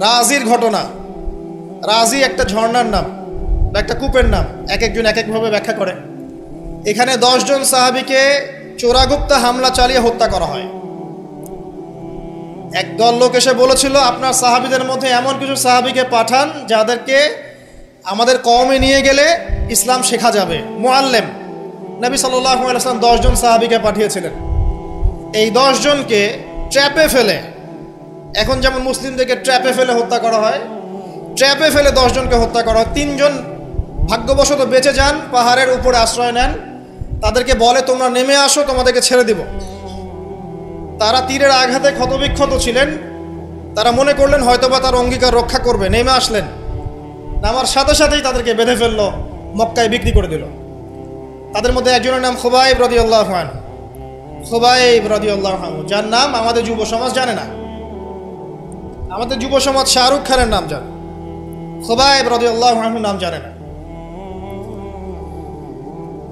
রাজির ঘটনা। রাজি একটা ঝর্ণার নাম বা একটা কূপের নাম, এক একজন এক একভাবে ব্যাখ্যা করে। এখানে 10 জন সাহাবীকে চোরাগুপ্তা হামলা চালিয়ে হত্যা করা হয়। এক দল লোক এসে বলেছিল, আপনার সাহাবীদের মধ্যে এমন কিছু সাহাবীকে পাঠান যাদেরকে আমাদের কওমে নিয়ে গেলে ইসলাম শেখা যাবে, মুআল্লিম। নবী সাল্লাল্লাহু আলাইহি ওয়াসাল্লাম 10 জন সাহাবীকে পাঠিয়েছিলেন। এই 10 জনকে ট্র্যাপে ফেলে, এখন যেমন মুসলিমদেরকে ট্র্যাপে ফেলে হত্যা করা হয়, ট্র্যাপে ফেলে 10 জনকে হত্যা করা হয়। 3 জন ভাগ্যবশত বেঁচে যান, পাহাড়ের উপরে আশ্রয় নেন। তাদেরকে বলে, তোমরা নেমে আসো, তোমাদেরকে ছেড়ে দিব। তারা তীরের আঘাতে ক্ষতবিক্ষত ছিলেন। তারা মনে করলেন হয়তোবা তার অঙ্গীকার রক্ষা করবে, নেমে আসলেন। নামার সাথে সাথেই তাদেরকে বেঁধে ফেললো, মক্কায় বিক্রি করে দিল। তাদের মধ্যে একজনের নাম খুবাইব রাদিয়াল্লাহু আনহু। খুবাইব রাদিয়াল্লাহু আনহু, যার নাম আমাদের যুব সমাজ জানে না। আমাদের যুব সমাজ শাহরুখ খানের নাম জানে, খুবাইব রাদিয়াল্লাহু আনহু নাম জানে না।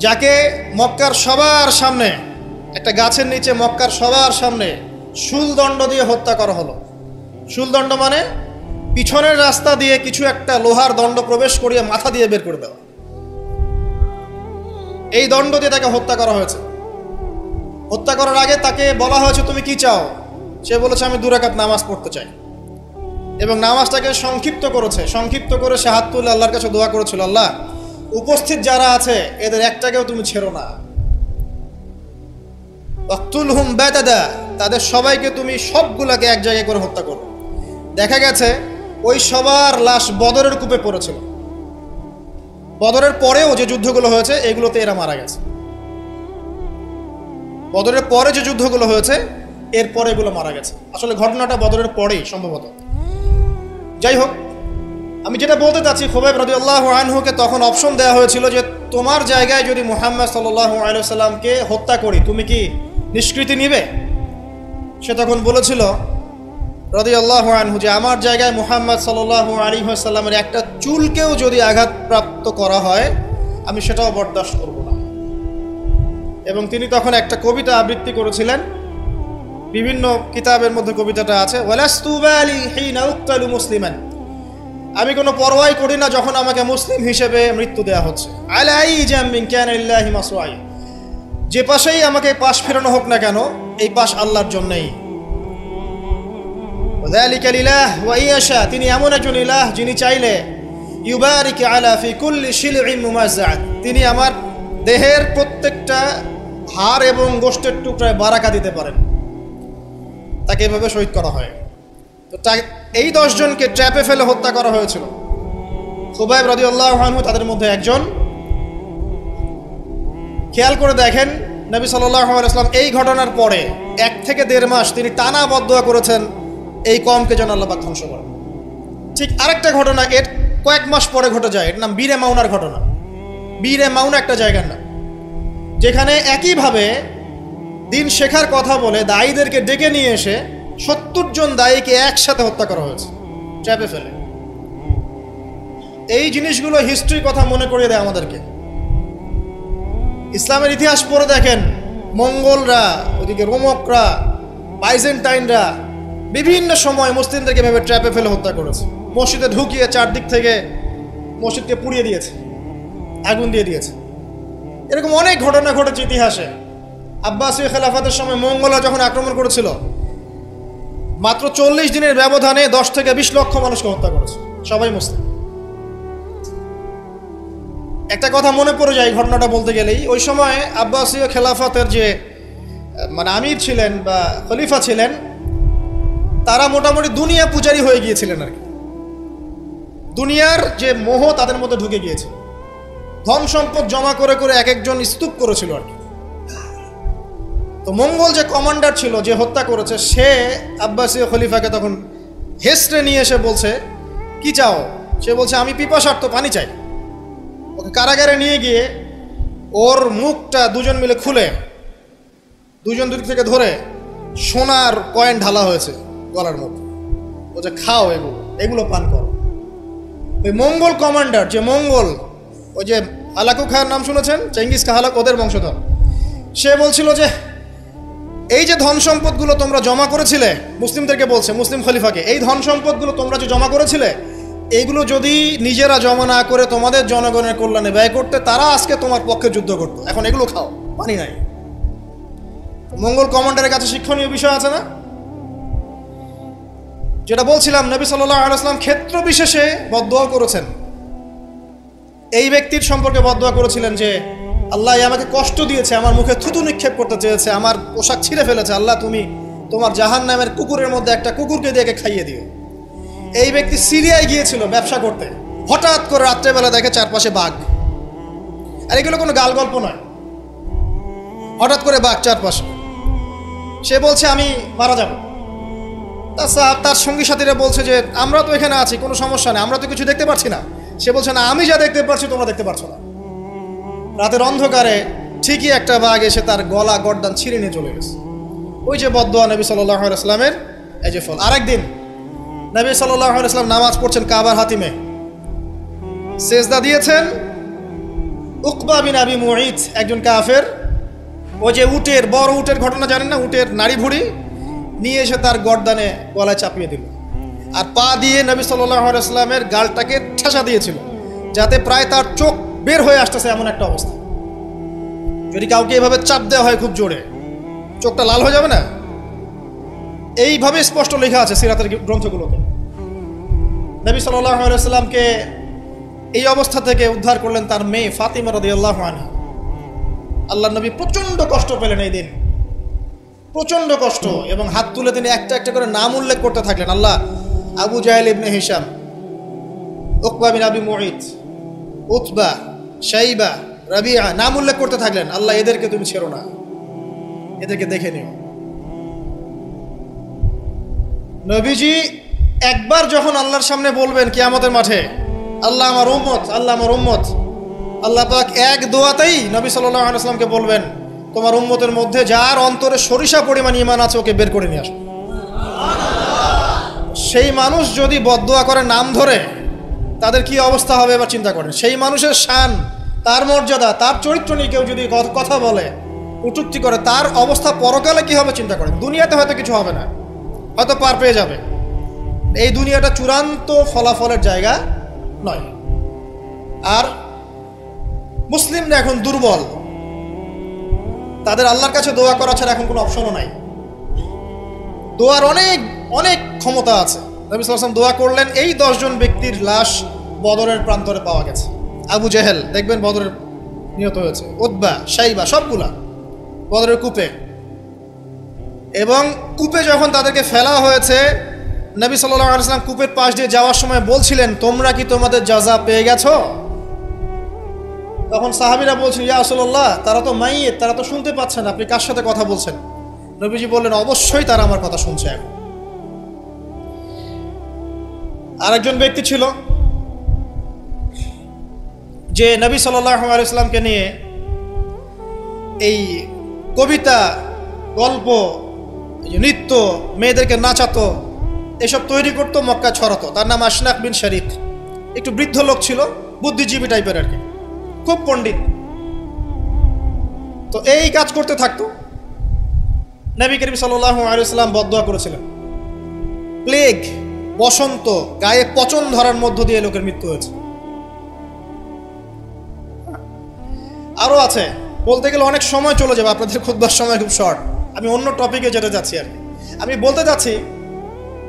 যাকে মক্কার সবার সামনে, একটা গাছের নিচে মক্কার সবার সামনে শুলদণ্ড দিয়ে হত্যা করা হলো। শুলদণ্ড মানে পিছনের রাস্তা দিয়ে কিছু একটা লোহার দণ্ড প্রবেশ করিয়ে মাথা দিয়ে বের করে দেওয়া। এই দণ্ড দিয়ে তাকে হত্যা করা হয়েছে। হত্যা করার আগে তাকে বলা হয়েছে, তুমি কি চাও? সে বলেছে, আমি 2 রাকাত নামাজ পড়তে চাই। এবং নামাজটাকে সংক্ষিপ্ত করেছে। সংক্ষিপ্ত করে সে হাত তুলে আল্লাহর কাছে দোয়া করেছিল, আল্লাহ, উপস্থিত যারা আছে এদের একটাকেও তুমি ছেড়ো না। ওয়াকতুলহুম বাদাদা, তাদের সবাইকে তুমি সবগুলাকে এক জায়গায় করে হত্যা করো। দেখা গেছে ওই সবার লাশ বদরের কূপে পড়েছিল। বদরের পরেও যে যুদ্ধগুলো হয়েছে এগুলোতে এরা মারা গেছে। বদরের পরে যে যুদ্ধগুলো হয়েছে এরপরে এগুলো মারা গেছে। আসলে ঘটনাটা বদরের পরেই সম্ভবত। যাই হোক, আমি যেটা বলতে চাচ্ছি, খুবাইব রাদিয়াল্লাহু আনহুকে তখন অপশন দেওয়া হয়েছিল যে তোমার জায়গায় যদি মুহাম্মদ সাল্লাল্লাহু আলাইহি ওয়াসাল্লামকে হত্যা করি, তুমি কি নিষ্কৃতি নিবে? সে তখন বলেছিল রাদিয়াল্লাহু আনহু যে আমার জায়গায় মুহাম্মদ সাল্লাল্লাহু আলাইহি ওয়াসাল্লামের একটা চুলকেও যদি আঘাতপ্রাপ্ত করা হয় আমি সেটাও বরদাস্ত করব না। এবং তিনি তখন একটা কবিতা আবৃত্তি করেছিলেন। বিভিন্ন কিতাবের মধ্যে কবিতাটা আছে, ওয়ালাস্তু বালি হিনা উক্তালু মুসলিমান, আমি কোনো পরোয়াই করি না যখন আমাকে মুসলিম হিসেবে মৃত্যু দেওয়া হচ্ছে। আলাই জামিন কানা লিল্লাহি মাসওয়াই, যে পাশেই আমাকে পাশ ফেরানো হোক না কেন, এই পাশ আল্লাহর জন্যই। ওয়াযালিকা লিলাহ ওয়া ইয়াশা, তিনি এমন একজন ইলাহ যিনি চাইলে ইউবারিক আলা ফি কুল্লি শিলইন মুমাজ্জাআত, তিনি আমার দেহের প্রত্যেকটা হাড় এবং গোশতের টুকরায় বারাকা দিতে পারেন। তাকে এভাবে শহীদ করা হয়। তো এই 10 জনকে ট্র্যাপে ফেলে হত্যা করা হয়েছিল। খুবাইব রাদিয়াল্লাহু আনহু তাদের মধ্যে একজন। খেয়াল করে দেখেন, নবী সাল্লাল্লাহু আলাইহি ওয়াসাল্লাম এই ঘটনার পরে 1 থেকে 1.5 মাস তিনি টানা বদদোয়া করেছেন এই কওমকে যেন আল্লাহ পাক ধ্বংস করেন। ঠিক আরেকটা ঘটনা এর কয়েক মাস পরে ঘটে যায়, এর নাম বীরে মাউনার ঘটনা। বীরে মাউনা একটা জায়গার নাম, যেখানে একইভাবে দিন শেখার কথা বলে দায়ীদেরকে ডেকে নিয়ে এসে 70 জন দায়ীকে একসাথে হত্যা করা হয়েছে ট্র্যাপে ফেলে। এই জিনিসগুলো হিস্ট্রির কথা মনে করিয়ে দেয় আমাদেরকে। ইসলামের ইতিহাস পড়ে দেখেন, মঙ্গলরা, ওদিকে রোমকরা, বাইজেন্টাইনরা বিভিন্ন সময় মুসলিমদেরকে ভেবে ট্র্যাপে ফেলে হত্যা করেছে। মসজিদে ঢুকিয়ে চারদিক থেকে মসজিদকে পুড়িয়ে দিয়েছে, আগুন দিয়ে দিয়েছে। এরকম অনেক ঘটনা ঘটেছে ইতিহাসে। আব্বাসীয় খেলাফতের সময় মঙ্গলরা যখন আক্রমণ করেছিল, মাত্র 40 দিনের ব্যবধানে 10 থেকে 20 লক্ষ মানুষকে হত্যা করেছে, সবাই মুসলিম। একটা কথা মনে পড়ে যায় ঘটনাটা বলতে গেলেই, ওই সময় আব্বাসীয় খেলাফতের যে আমির ছিলেন বা খলিফা ছিলেন, তারা মোটামুটি দুনিয়া পূজারী হয়ে গিয়েছিলেন আর কি। দুনিয়ার যে মোহ তাদের মধ্যে ঢুকে গিয়েছে। ধন সম্পদ জমা করে করে এক একজন স্তূপ করেছিল আর কি। তো মঙ্গল যে কমান্ডার ছিল, যে হত্যা করেছে, সে আব্বাসীয় খলিফাকে তখন হেসড়ে নিয়ে এসে বলছে, কি চাও? সে বলছে, আমি পিপাসার্ত, পানি চাই। ওকে কারাগারে নিয়ে গিয়ে ওর মুখটা দুজন মিলে খুলে, দুজন দুদিক থেকে ধরে সোনার কয়েন ঢালা হয়েছে গলার মধ্যে। বলছে, খাও, এগুলো পান করো। ওই মঙ্গল কমান্ডার, যে মঙ্গল, ওই যে হালাকু খার নাম শুনেছেন, চেঙ্গিস খা হালাক, ওদের বংশধর, সে বলছিল যে এই যে ধন সম্পদগুলো তোমরা জমা করেছিলে, মুসলিমদেরকে বলছে, মুসলিম খলিফাকে, এই ধন সম্পদগুলো তোমরা যে জমা করেছিলে, এইগুলো যদি নিজেরা জমা না করে তোমাদের জনগণের কল্যাণে ব্যয় করতে, তারা আজকে তোমার পক্ষে যুদ্ধ করতো। এখন এগুলো খাও, পানি নাই। মঙ্গল কমান্ডারের কাছে শিক্ষণীয় বিষয় আছে না? যেটা বলছিলাম, নবী সাল্লাল্লাহু আলাইহি ওয়াসাল্লাম ক্ষেত্র বিশেষে বদদুয়া করেছেন। এই ব্যক্তির সম্পর্কে বদদুয়া করেছিলেন যে আল্লাহ আমাকে কষ্ট দিয়েছে, আমার মুখে থুতু নিক্ষেপ করতে চেয়েছে, আমার পোশাক ছিঁড়ে ফেলেছে, আল্লাহ তুমি তোমার জাহান্নামের কুকুরের মধ্যে একটা কুকুরকে দিয়ে খাইয়ে দিও। এই ব্যক্তি সিরিয়ায় গিয়েছিল ব্যবসা করতে, হঠাৎ করে রাত্রেবেলা দেখে চারপাশে বাঘ। আর এগুলো কোনো গাল গল্প নয়, হঠাৎ করে বাঘ চারপাশে। সে বলছে আমি মারা যাব। তার সঙ্গী সাথীরা বলছে যে আমরা তো এখানে আছি, কোনো সমস্যা নেই, আমরা তো কিছু দেখতে পাচ্ছি না। সে বলছে না, আমি যা দেখতে পাচ্ছি তোমরা দেখতে পাচ্ছ না। রাতের অন্ধকারে ঠিকই একটা বাঘ এসে তার গলা গর্দান ছিঁড়ে নিয়ে চলে গেছে। ওই যে বদদুয়া নবী সাল্লাল্লাহু আলাইহি ওয়াসাল্লামের, এই যে ফল। আরেকদিন নবী সাল্লাল্লাহু আলাইহি ওয়াসাল্লাম নামাজ পড়ছেন কাবার হাতিমে, সেজদা দিয়েছেন। উকবা বিন আবি মুঈত, একজন কাফের, ওই যে উটের, বড় উটের ঘটনা জানেন না, উটের নাড়ি ভুড়ি নিয়ে এসে তার গর্দানে গলায় চাপিয়ে দিল, আর পা দিয়ে নবী সাল্লাল্লাহু আলাইহি ওয়াসাল্লামের গালটাকে ঠেসা দিয়েছিল, যাতে প্রায় তার চোখ বের হয়ে আসতেছে এমন একটা অবস্থা। যদি কাউকে এভাবে চাপ দেওয়া হয় খুব জোরে, চোখটা লাল হয়ে যাবে না? এইভাবে স্পষ্ট লেখা আছে সিরাতের গ্রন্থগুলোতে। নবী সাল্লাল্লাহু আলাইহি ওয়াসাল্লামকে এই অবস্থা থেকে উদ্ধার করলেন তার মেয়ে ফাতিমা রাদিয়াল্লাহু আনহা। আল্লাহর নবী প্রচণ্ড কষ্ট পেলেন এই দিন, প্রচণ্ড কষ্ট, এবং হাত তুলে তিনি একটা একটা করে নাম উল্লেখ করতে থাকলেন। আল্লাহ, আবু জাহেল ইবনে হিশাম, উকবা বিন আবি মুঈত, উতবা, শাইবা, রাবিআ, নাম উল্লেখ করতে থাকলেন। আল্লাহ, এদেরকে তুমি ছেড়ো না, এদেরকে দেখে নিও। নবীজি একবার যখন আল্লাহর সামনে বলবেন কিয়ামতের মাঠে, আল্লাহ আমার উম্মত, আল্লাহ আমার উম্মত, আল্লাহ পাক এক দোয়াতেই নবী সাল্লাল্লাহু আলাইহি ওয়াসাল্লামকে বলবেন, তোমার উম্মতের মধ্যে যার অন্তরে সরিষা পরিমাণ ঈমান আছে ওকে বের করে নিয়ে আসো। সেই মানুষ যদি বদদুয়া করে নাম ধরে, তাদের কি অবস্থা হবে এবার চিন্তা করেন। সেই মানুষের শান, তার মর্যাদা, তার চরিত্র নিয়ে কেউ যদি কথা বলে, কটূক্তি করে, তার অবস্থা পরকালে কি হবে চিন্তা করেন। দুনিয়াতে হয়তো কিছু হবে না, হয়তো পার পেয়ে যাবে। এই দুনিয়াটা চূড়ান্ত ফলাফলের জায়গা নয়। আর মুসলিমরা এখন দুর্বল, তাদের আল্লাহর কাছে দোয়া করা ছাড়া এখন কোনো অপশনও নাই। দোয়ার অনেক অনেক ক্ষমতা আছে। নবী সাল্লাল্লাহু আলাইহি ওয়াসাল্লাম দোয়া করলেন, এই 10 জন ব্যক্তির লাশ বদরের প্রান্তরে পাওয়া গেছে। আবু জেহেল দেখবেন বদরের নিহত হয়েছে, উতবা, শাইবা, সবগুলা বদরের কূপে। এবং কূপে যখন তাদেরকে ফেলা হয়েছে, নবী সাল্লাল্লাহু আলাইহি ওয়াসাল্লাম কূপের পাশ দিয়ে যাওয়ার সময় বলছিলেন, তোমরা কি তোমাদের জাযা পেয়ে গেছো? তখন সাহাবীরা বলছিল, ইয়া রাসূলুল্লাহ, তারা তো মাইয়িত, তারা তো শুনতে পাচ্ছেন, আপনি কার সাথে কথা বলছেন? নবীজি বললেন, অবশ্যই তারা আমার কথা শুনছে। এখন আরেকজন ব্যক্তি ছিল যে নবী সাল্লাল্লাহু আলাইহি ওয়াসাল্লামকে নিয়ে এই কবিতা, গল্প, নৃত্য, মেয়েদেরকে নাচাতো, এসব তৈরি করতো, মক্কা ছড়াতো। তার নাম আশনাক বিন শারিক। একটু বৃদ্ধ লোক ছিল, বুদ্ধিজীবী টাইপের আর কি, খুব পণ্ডিত। তো এই কাজ করতে থাকতো। নবী করিম সাল্লাল্লাহু আলাইহি ওয়াসাল্লাম বদদুয়া করেছিলেন, প্লেগ, বসন্ত, গায়ে পচন ধরার মধ্য দিয়ে লোকের মৃত্যু হয়েছে। আরো আছে, বলতে গেলে অনেক সময় চলে যাবে, আপনাদের খুতবার সময় খুব শর্ট। আমি অন্য টপিকে যেতে যাচ্ছি আর কি। আমি বলতে যাচ্ছি,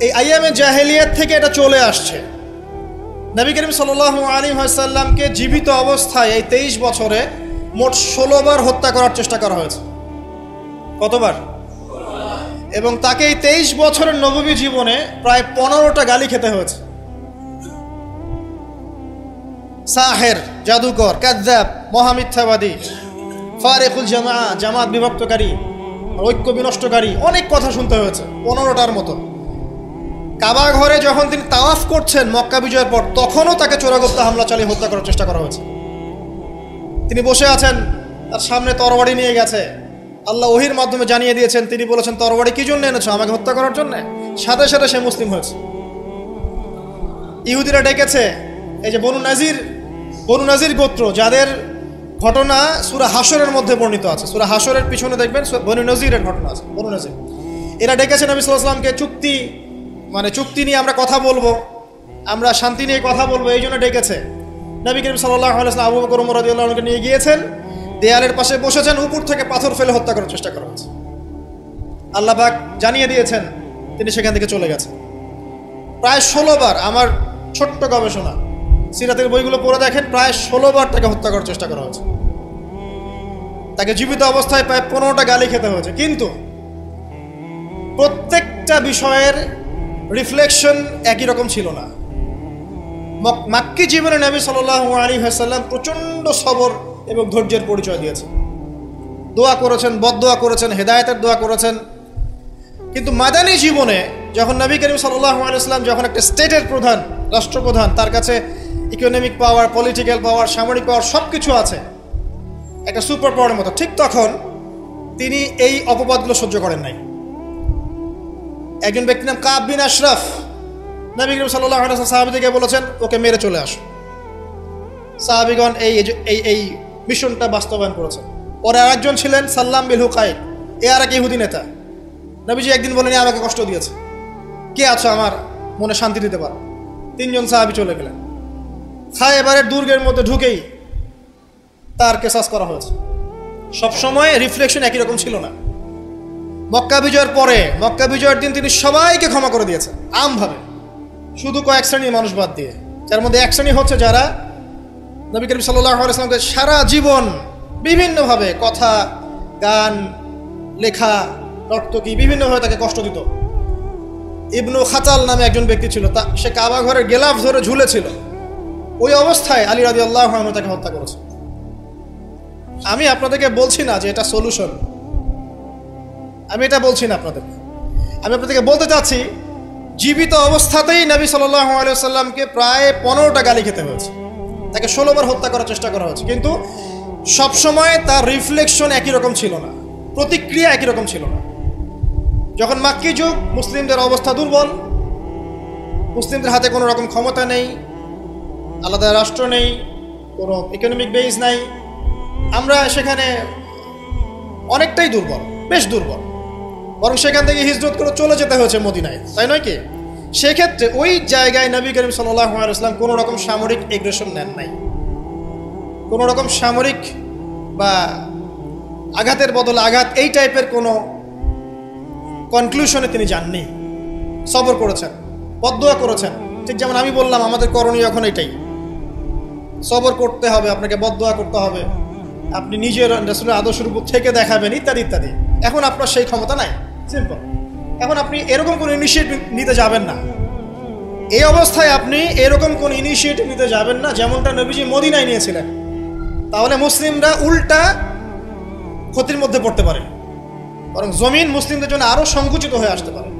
এই আইয়ামে জাহেলিয়াত থেকে এটা চলে আসছে। নবী করিম সাল্লাল্লাহু আলাইহি ওয়াসাল্লামকে জীবিত অবস্থায় এই 23 বছরে মোট 16 বার হত্যা করার চেষ্টা করা হয়েছে। কতবার? এবং তাকে এই 23 বছরের নববী জীবনে প্রায় 15টা গালি খেতে হয়েছে। সাহের, জাদুকর, কাযযাব, মহামিথ্যাবাদী, ফারিকুল জামাআ, জামাত বিভক্তকারী, ঐক্য বিনষ্টকারী, অনেক কথা শুনতে হয়েছে, 15টার মতো। কাবা ঘরে যখন তিনি তাওয়াফ করছেন মক্কা বিজয়ের পর, তখনও তাকে চোরাগোপ্তা হামলা চালিয়ে হত্যা করার চেষ্টা করা হয়েছে। তিনি বসে আছেন, তার সামনে তরবারি নিয়ে গেছে। আল্লাহ ওহির মাধ্যমে জানিয়ে দিয়েছেন, তিনি বলেছেন, তরবারি কি জন্য এনেছো? আমাকে হত্যা করার জন্য। সাথে সাথে সে মুসলিম হয়েছে। ইহুদিরা ডেকেছে, এই যে বনু নাজির গোত্র, যাদের ঘটনা সূরা হাশরের মধ্যে বর্ণিত আছে। সূরা হাশরের পিছনে দেখবেন বনু নজিরের ঘটনা আছে। বনু নজির এরা ডেকেছে নবী সাল্লাল্লাহু আলাইহি ওয়াসাল্লামকে চুক্তি নিয়ে আমরা কথা বলবো, আমরা শান্তি নিয়ে কথা বলবো, এই জন্য ডেকেছে। নবী করিম সাল্লাল্লাহু আলাইহি ওয়াসাল্লাম আবু বকর ওমর রাদিয়াল্লাহু আনহুকে নিয়ে গিয়েছেন, দেয়ালের পাশে বসেছেন, উপর থেকে পাথর ফেলে হত্যা করার চেষ্টা করা হয়েছে। আল্লাহ পাক জানিয়ে দিয়েছেন, তিনি সেখান থেকে চলে গেছেন। প্রায় 16 বার, আমার ছোট্ট গবেষণা, সিরাতের বইগুলো পড়ে দেখেন, প্রায় 16 বার তাকে হত্যা করার চেষ্টা করা হয়েছে। তাকে জীবিত অবস্থায় প্রায় 15টা গালি খেতে হয়েছে। কিন্তু প্রত্যেকটা বিষয়ের রিফ্লেকশন একই রকম ছিল না। মাক্কি জীবনে নবী সাল্লাল্লাহু আলাইহি ওয়াসাল্লাম প্রচণ্ড সবর এবং ধৈর্যের পরিচয় দিয়েছেন, দোয়া করেছেন, বদদোয়া করেছেন, হেদায়েতের দোয়া করেছেন। কিন্তু মাদানী জীবনে যখন নবী করিম সাল্লাল্লাহু আলাইহি ওয়াসাল্লাম যখন একটা স্টেটের প্রধান, রাষ্ট্রপ্রধান, তার কাছে ইকোনমিক পাওয়ার, পলিটিক্যাল পাওয়ার, সামরিক পাওয়ার সব কিছু আছে, একটা সুপার পাওয়ারের মতো, ঠিক তখন তিনি এই অপবাদগুলো সহ্য করেন নাই। একজন ব্যক্তির নাম কাব বিন আশরাফ, নবী করিম সাল্লাল্লাহু আলাইহি ওয়াসাল্লাম সাহাবীদেরকে বলেছেন, ওকে মেরে চলে আসো। সাহাবীগণ এই মিশনটা বাস্তবায়ন করেছেন। পরে আরেকজন ছিলেন সাল্লাম বিল হুকাইক, এ আর এক ইহুদি নেতা। নবীজি একদিন বলেন, আমাকে কষ্ট দিয়েছে, কে আছো আমার মনে শান্তি দিতে পারো? 3 জন সাহাবী চলে গেলেন। খায়বারের দুর্গের মধ্যে ঢুকেই তার কেসাস করা হয়েছে। সবসময় রিফ্লেকশন একই রকম ছিল না। মক্কা বিজয়ের পরে, মক্কা বিজয়ের দিন তিনি সবাইকে ক্ষমা করে দিয়েছেন আমভাবে, শুধু কয়েক শ্রেণীর মানুষ বাদ দিয়ে। যার মধ্যে এক শ্রেণী হচ্ছে যারা নবী করিম সাল্লাল্লাহু আলাইহি ওয়াসাল্লামকে সারা জীবন বিভিন্নভাবে কথা, গান, লেখা, নর্তকী বিভিন্নভাবে তাকে কষ্ট দিত। ইবনু খাতাল নামে একজন ব্যক্তি ছিল, সে কাবা ঘরের গেলাফ ধরে ঝুলেছিল। ওই অবস্থায় আলী রাদিয়াল্লাহু আনহু তাকে হত্যা করেছে। আমি আপনাদেরকে বলছি না যে এটা সলিউশন, আমি এটা বলছি না আপনাদেরকে। আমি আপনাদেরকে বলতে চাচ্ছি, জীবিত অবস্থাতেই নবী সাল্লাল্লাহু আলাইহি ওয়াসাল্লামকে প্রায় 15টা গালি খেতে হয়েছে, তাকে 16 বার হত্যা করার চেষ্টা করা হয়েছে। কিন্তু সবসময় তার রিফ্লেকশন একই রকম ছিল না, প্রতিক্রিয়া একই রকম ছিল না। যখন মাক্কি যুগ, মুসলিমদের অবস্থা দুর্বল, মুসলিমদের হাতে কোনো রকম ক্ষমতা নেই, আলাদা রাষ্ট্র নেই, কোনো ইকোনমিক বেস নাই, আমরা সেখানে অনেকটাই দুর্বল, বেশ দুর্বল। বরং সেখান থেকে হিজরত করে চলে যেতে হয়েছে মদিনায়, তাই নয় কি? সেক্ষেত্রে ওই জায়গায় নবী করিম সাল্লাল্লাহু আলাইহি ওয়াসাল্লাম কোনো রকম সামরিক এগ্রেশন নেন নাই, কোনো রকম সামরিক বা আঘাতের বদলে আঘাত, এই টাইপের কোনো কনক্লুশনে তিনি যাননি। সবর করেছেন, বদদোয়া করেছেন। ঠিক যেমন আমি বললাম, আমাদের করণীয় এখন এটাই, সবর করতে হবে, আপনাকে বদদোয়া করতে হবে, আপনি নিজের রাসূলের আদর্শের উপর থেকে দেখাবেন, ইত্যাদি ইত্যাদি। এখন আপনার সেই ক্ষমতা নাই, সিম্পল। এখন আপনি এরকম কোনো ইনিশিয়েটিভ নিতে যাবেন না। এই অবস্থায় আপনি এরকম কোন ইনিশিয়েটিভ নিতে যাবেন না যেমনটা নবীজি মদিনায় নিয়েছিলেন। তাহলে মুসলিমরা উল্টা ক্ষতির মধ্যে পড়তে পারে, বরং জমিন মুসলিমদের জন্য আরো সংকুচিত হয়ে আসতে পারে।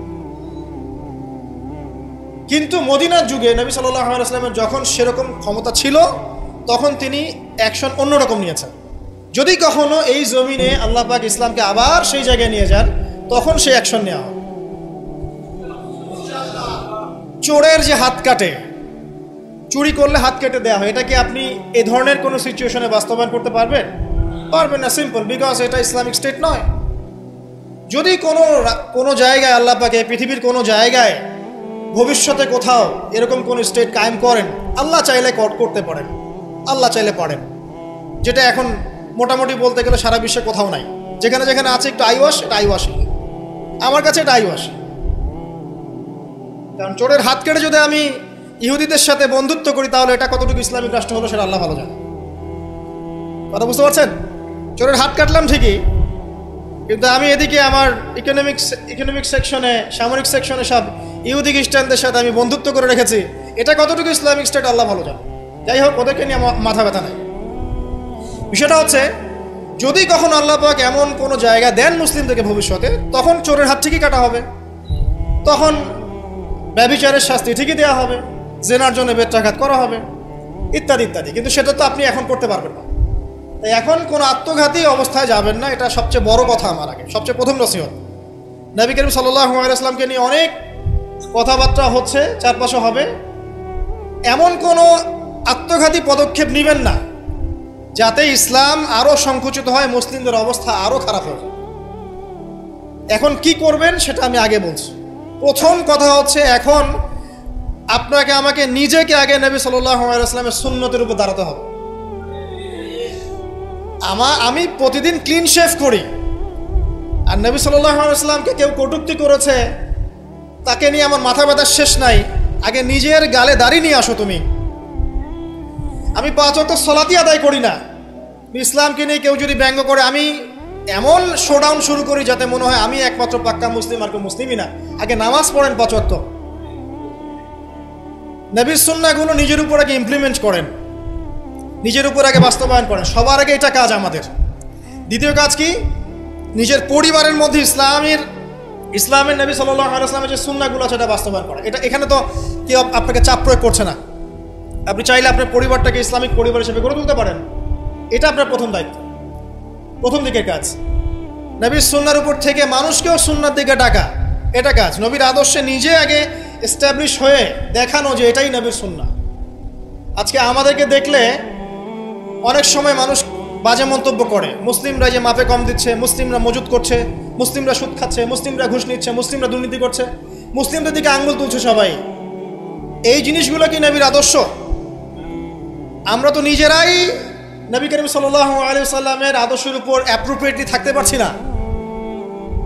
কিন্তু মদিনার যুগে নবী সাল্লাল্লাহু আলাইহি ওয়াসাল্লামের যখন সেরকম ক্ষমতা ছিল, তখন তিনি অ্যাকশন অন্যরকম নিয়েছেন। যদি কখনো এই জমিনে আল্লাহ পাক ইসলামকে আবার সেই জায়গায় নিয়ে যান, তখন সেই অ্যাকশন নেওয়া হবে। চোরের যে হাত কাটে, চুরি করলে হাত কেটে দেওয়া হয়, এটা কি আপনি এই ধরনের কোনো সিচুয়েশনে বাস্তবায়ন করতে পারবেন? পারবেন না, সিম্পল, বিকজ এটা ইসলামিক স্টেট নয়। যদি কোনো জায়গায় আল্লাহ পাক পৃথিবীর কোনো জায়গায় ভবিষ্যতে কোথাও এরকম কোন স্টেট কায়েম করেন, আল্লাহ চাইলে করতে পারেন, আল্লাহ চাইলে পারেন। যেটা এখন মোটামুটি বলতে গেলে সারা বিশ্বে কোথাও নাই। যেখানে যেখানে আছে একটু আইওয়াস, এটা আইওয়াসি, আমার কাছে এটা আইওয়াসি। কারণ চোরের হাত কেটে যদি আমি ইহুদিদের সাথে বন্ধুত্ব করি, তাহলে এটা কতটুকু ইসলামিক রাষ্ট্র হলো সেটা আল্লাহ ভালো জানে। কথা বুঝতে পারছেন? চোরের হাত কাটলাম ঠিকই, কিন্তু আমি এদিকে আমার ইকোনমিক সেকশনে, সামরিক সেকশনে সব ইহুদি খ্রিস্টানদের সাথে আমি বন্ধুত্ব করে রেখেছি, এটা কতটুকু ইসলামিক স্টেট আল্লাহ ভালো জানে। যাই হোক, ওদেরকে নিয়ে মাথা ব্যথা নাই। বিষয়টা হচ্ছে, যদি কখনো আল্লাহ পাক এমন কোনো জায়গা দেন মুসলিমদেরকে ভবিষ্যতে, তখন চোরের হাত ঠিকই কাটা হবে, তখন ব্যভিচারের শাস্তি ঠিকই দেওয়া হবে, জেনার জন্য বেত্রাঘাত করা হবে, ইত্যাদি ইত্যাদি। কিন্তু সেটা তো আপনি এখন করতে পারবেন না। তাই এখন কোনো আত্মঘাতী অবস্থায় যাবেন না, এটা সবচেয়ে বড় কথা। আমার আগে সবচেয়ে প্রথম নসিহত, নবী করিম সাল্লাল্লাহু আলাইহি ওয়াসাল্লামকে নিয়ে অনেক কথাবার্তা হচ্ছে, চারপাশে হবে, এমন কোনো আত্মঘাতী পদক্ষেপ নেবেন না যাতে ইসলাম আরও সংকুচিত হয়, মুসলিমদের অবস্থা আরও খারাপ হয়। এখন কি করবেন সেটা আমি আগে বলছি। প্রথম কথা হচ্ছে, এখন আপনাকে আমাকে নিজেকে আগে নবী সাল্লাল্লাহু আলাইহি ওয়াসাল্লামের সুন্নতের উপর দাঁড়াতে হবে। আমি প্রতিদিন ক্লিন শেভ করি, আর নবী সাল্লাল্লাহু আলাইহি ওয়াসাল্লামকে কেউ কটূক্তি করেছে, তাকে নিয়ে আমার মাথা ব্যথার শেষ নাই। আগে নিজের গালে দাড়ি নিয়ে আসো তুমি। আমি 5 ওয়াক্ত সালাতই আদায় করি না, ইসলামকে নিয়ে কেউ যদি ব্যঙ্গ করে আমি এমন শোডাউন শুরু করি যাতে মনে হয় আমি একমাত্র পাক্কা মুসলিম, আর কেউ মুসলিমই না। আগে নামাজ পড়েন 5 ওয়াক্ত, নবীর সুন্নাহগুলো নিজের উপর আগে ইমপ্লিমেন্ট করেন, নিজের উপর আগে বাস্তবায়ন করেন। সবার আগে এটা কাজ আমাদের। দ্বিতীয় কাজ কি? নিজের পরিবারের মধ্যে ইসলামের নবী সাল্লাল্লাহু আলাইহি ওয়াসাল্লামের যে সুন্নাহগুলো আছে সেটা বাস্তবায়ন করা। এখানে তো কেউ আপনাকে চাপ প্রয়োগ করছে না। আপনি চাইলে আপনার পরিবারটাকে ইসলামিক পরিবার হিসেবে গড়ে তুলতে পারেন। এটা আপনার প্রথম দায়িত্ব, প্রথম দিকের কাজ। নবীর সুন্নাহর উপর থেকে মানুষকেও সুন্নাহর দিকে ডাকা, এটা কাজ। নবীর আদর্শে নিজে আগে এস্টাবলিশ হয়ে দেখানো যে এটাই নবীর সুন্নাহ। আজকে আমাদেরকে দেখলে অনেক সময় মানুষ বাজে মন্তব্য করে, মুসলিমরা যে মাপে কম দিচ্ছে, মুসলিমরা মজুদ করছে, মুসলিমরা সুদ খাচ্ছে, মুসলিমরা ঘুষ নিচ্ছে, মুসলিমরা দুর্নীতি করছে, মুসলিমদের দিকে আঙ্গুল তুলছে সবাই। এই জিনিসগুলো কি নবীর আদর্শ? আমরা তো নিজেরাই নবী করিম সাল্লাল্লাহু আলাইহি ওয়াসাল্লামের আদর্শের উপর অ্যাপ্রোপ্রিয়েটলি থাকতে পারছি না,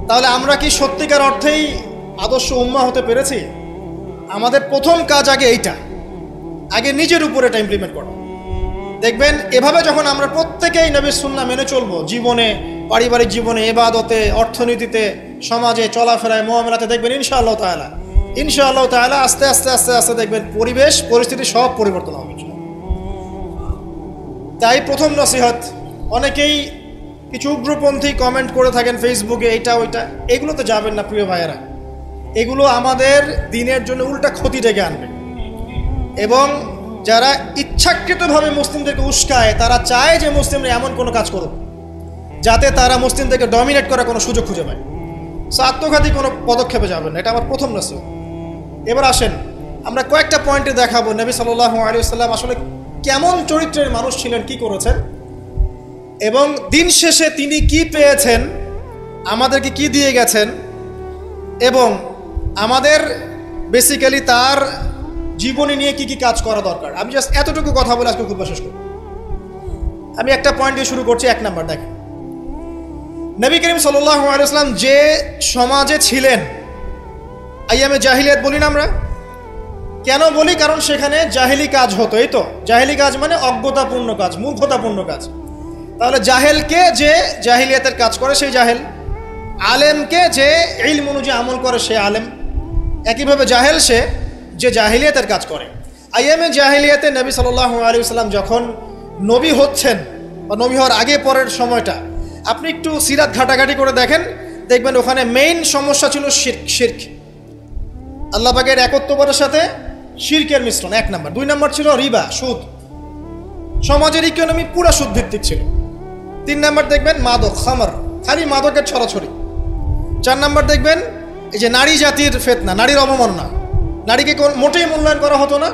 তাহলে আমরা কি সত্যিকার অর্থেই আদর্শ উম্মাহ হতে পেরেছি? আমাদের প্রথম কাজ আগে এইটা, আগে নিজের উপর এটা ইমপ্লিমেন্ট করা। দেখবেন এভাবে যখন আমরা প্রত্যেকেই নবীর সুন্নাহ মেনে চলবো, জীবনে, পারিবারিক জীবনে, ইবাদতে, অর্থনীতিতে, সমাজে, চলাফেরায়, মুআমালাতে, দেখবেন ইনশাআল্লাহ তাআলা আস্তে আস্তে দেখবেন পরিবেশ পরিস্থিতি সব পরিবর্তন হবে। তাই প্রথম নসিহত, অনেকেই কিছু উগ্রপন্থী কমেন্ট করে থাকেন ফেসবুকে, এইটা ওইটা, এগুলোতে যাবেন না প্রিয় ভাইয়েরা। এগুলো আমাদের দিনের জন্য উল্টা ক্ষতি ডেকে আনবে। এবং যারা ইচ্ছাকৃতভাবে মুসলিমদেরকে উস্কায়, তারা চায় যে মুসলিমরা এমন কোনো কাজ করুক যাতে তারা মুসলিমদেরকে ডমিনেট করার কোনো সুযোগ খুঁজে পায়। সো আত্মঘাতী কোনো পদক্ষেপে যাবেন না, এটা আমার প্রথম নসিহত। এবার আসেন, আমরা কয়েকটা পয়েন্টে দেখাবো নবী সাল্লাল্লাহু আলাইহি ওয়াসাল্লাম আসলে কেমন চরিত্রের মানুষ ছিলেন, কি করেছেন, এবং দিন শেষে তিনি কি পেয়েছেন, আমাদেরকে কি দিয়ে গেছেন, এবং আমাদের বেসিক্যালি তার জীবনী নিয়ে কি কি কাজ করা দরকার। আমি জাস্ট এতটুকু কথা বলে আজকে খুব শেষ করব। আমি একটা পয়েন্ট দিয়ে শুরু করছি। 1 নাম্বার, দেখেন নবী করিম সাল্লাল্লাহু আলাইহি ওয়াসাল্লাম যে সমাজে ছিলেন, আইয়ামে জাহিলিয়াত বলি না আমরা, কেন বলি? কারণ সেখানে জাহেলি কাজ হতো। এই তো জাহেলি কাজ মানে অজ্ঞতাপূর্ণ কাজ, মূর্খতাপূর্ণ কাজ। তাহলে জাহেলকে যে জাহিলিয়াতের কাজ করে সেই জাহেল, আলেমকে যে ইলম অনুযায়ী আমল করে সে আলেম, একইভাবে জাহেল সে যে জাহিলিয়াতের কাজ করে। আইয়ামে জাহিলিয়াতে নবী সাল্লাল্লাহু আলাইহি ওয়াসাল্লাম যখন নবী হচ্ছেন বা নবী হওয়ার আগে পরের সময়টা আপনি একটু সিরাত ঘাটাঘাটি করে দেখবেন ওখানে মেইন সমস্যা ছিল শিরক, আল্লাহ পাকের একত্ববাদের সাথে শিরকের মিশ্রণ, 1 নাম্বার। 2 নাম্বার ছিল রিবা, সুদ। সমাজের ইকোনমি পুরো সুদ ভিত্তিক ছিল। 3 নাম্বার দেখবেন মাদক, খামার, খালি মাদকের ছড়াছড়ি। 4 নাম্বার দেখবেন এই যে নারী জাতির ফিতনা, নারীর অবমাননা, নারীকে মোটেই মূল্যায়ন করা হতো না।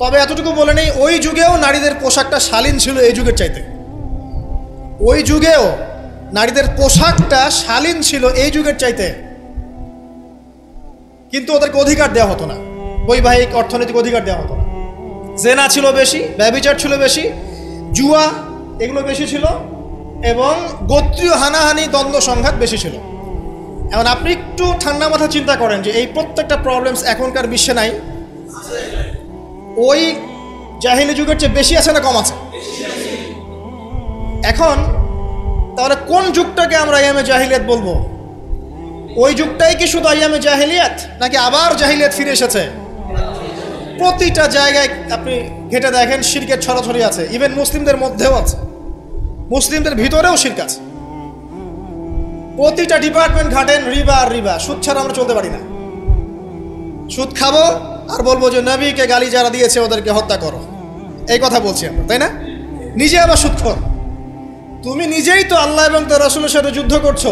তবে এতটুকু বলে নেই, ওই যুগেও নারীদের পোশাকটা শালীন ছিল এই যুগের চাইতে। ওই যুগেও নারীদের পোশাকটা শালীন ছিল এই যুগের চাইতে, কিন্তু ওদেরকে অধিকার দেওয়া হতো না, বৈবাহিক অর্থনৈতিক অধিকার দেওয়া হতো না। জেনা ছিল বেশি, ব্যভিচার ছিল বেশি, জুয়া এগুলো বেশি ছিল, এবং গোত্রীয় হানাহানি, দ্বন্দ্ব সংঘাত বেশি ছিল। এখন আপনি একটু ঠান্ডা মাথা চিন্তা করেন যে এই প্রত্যেকটা প্রবলেমস এখনকার বিশ্বে নাই, ওই জাহিলি যুগের চেয়ে বেশি আছে না কম আছে? এখন তাহলে কোন যুগটাকে আমরা আইয়ামে জাহিলিয়াত বলবো? ওই যুগটাই কি শুধু আইয়ামে জাহিলিয়াত, নাকি আবার জাহিলিয়াত ফিরে এসেছে? প্রতিটা জায়গায় আপনি ঘেটে দেখেন শিরকের ছড়াছড়ি আছে, ইভেন মুসলিমদের মধ্যেও আছে, মুসলিমদের ভিতরেও শিরক আছে। প্রতিটা ডিপার্টমেন্ট ঘাটেন রিবা আর রিবা, সুদ ছাড়া আমরা চলতে পারি না। সুদ খাবো আর বলবো যে নবীকে গালি যারা দিয়েছে ওদেরকে হত্যা করো, এই কথা বলছি আমরা, তাই না? নিজে আবার সুদখোর। তুমি নিজেই তো আল্লাহ এবং তার রাসূলের সাথে যুদ্ধ করছো।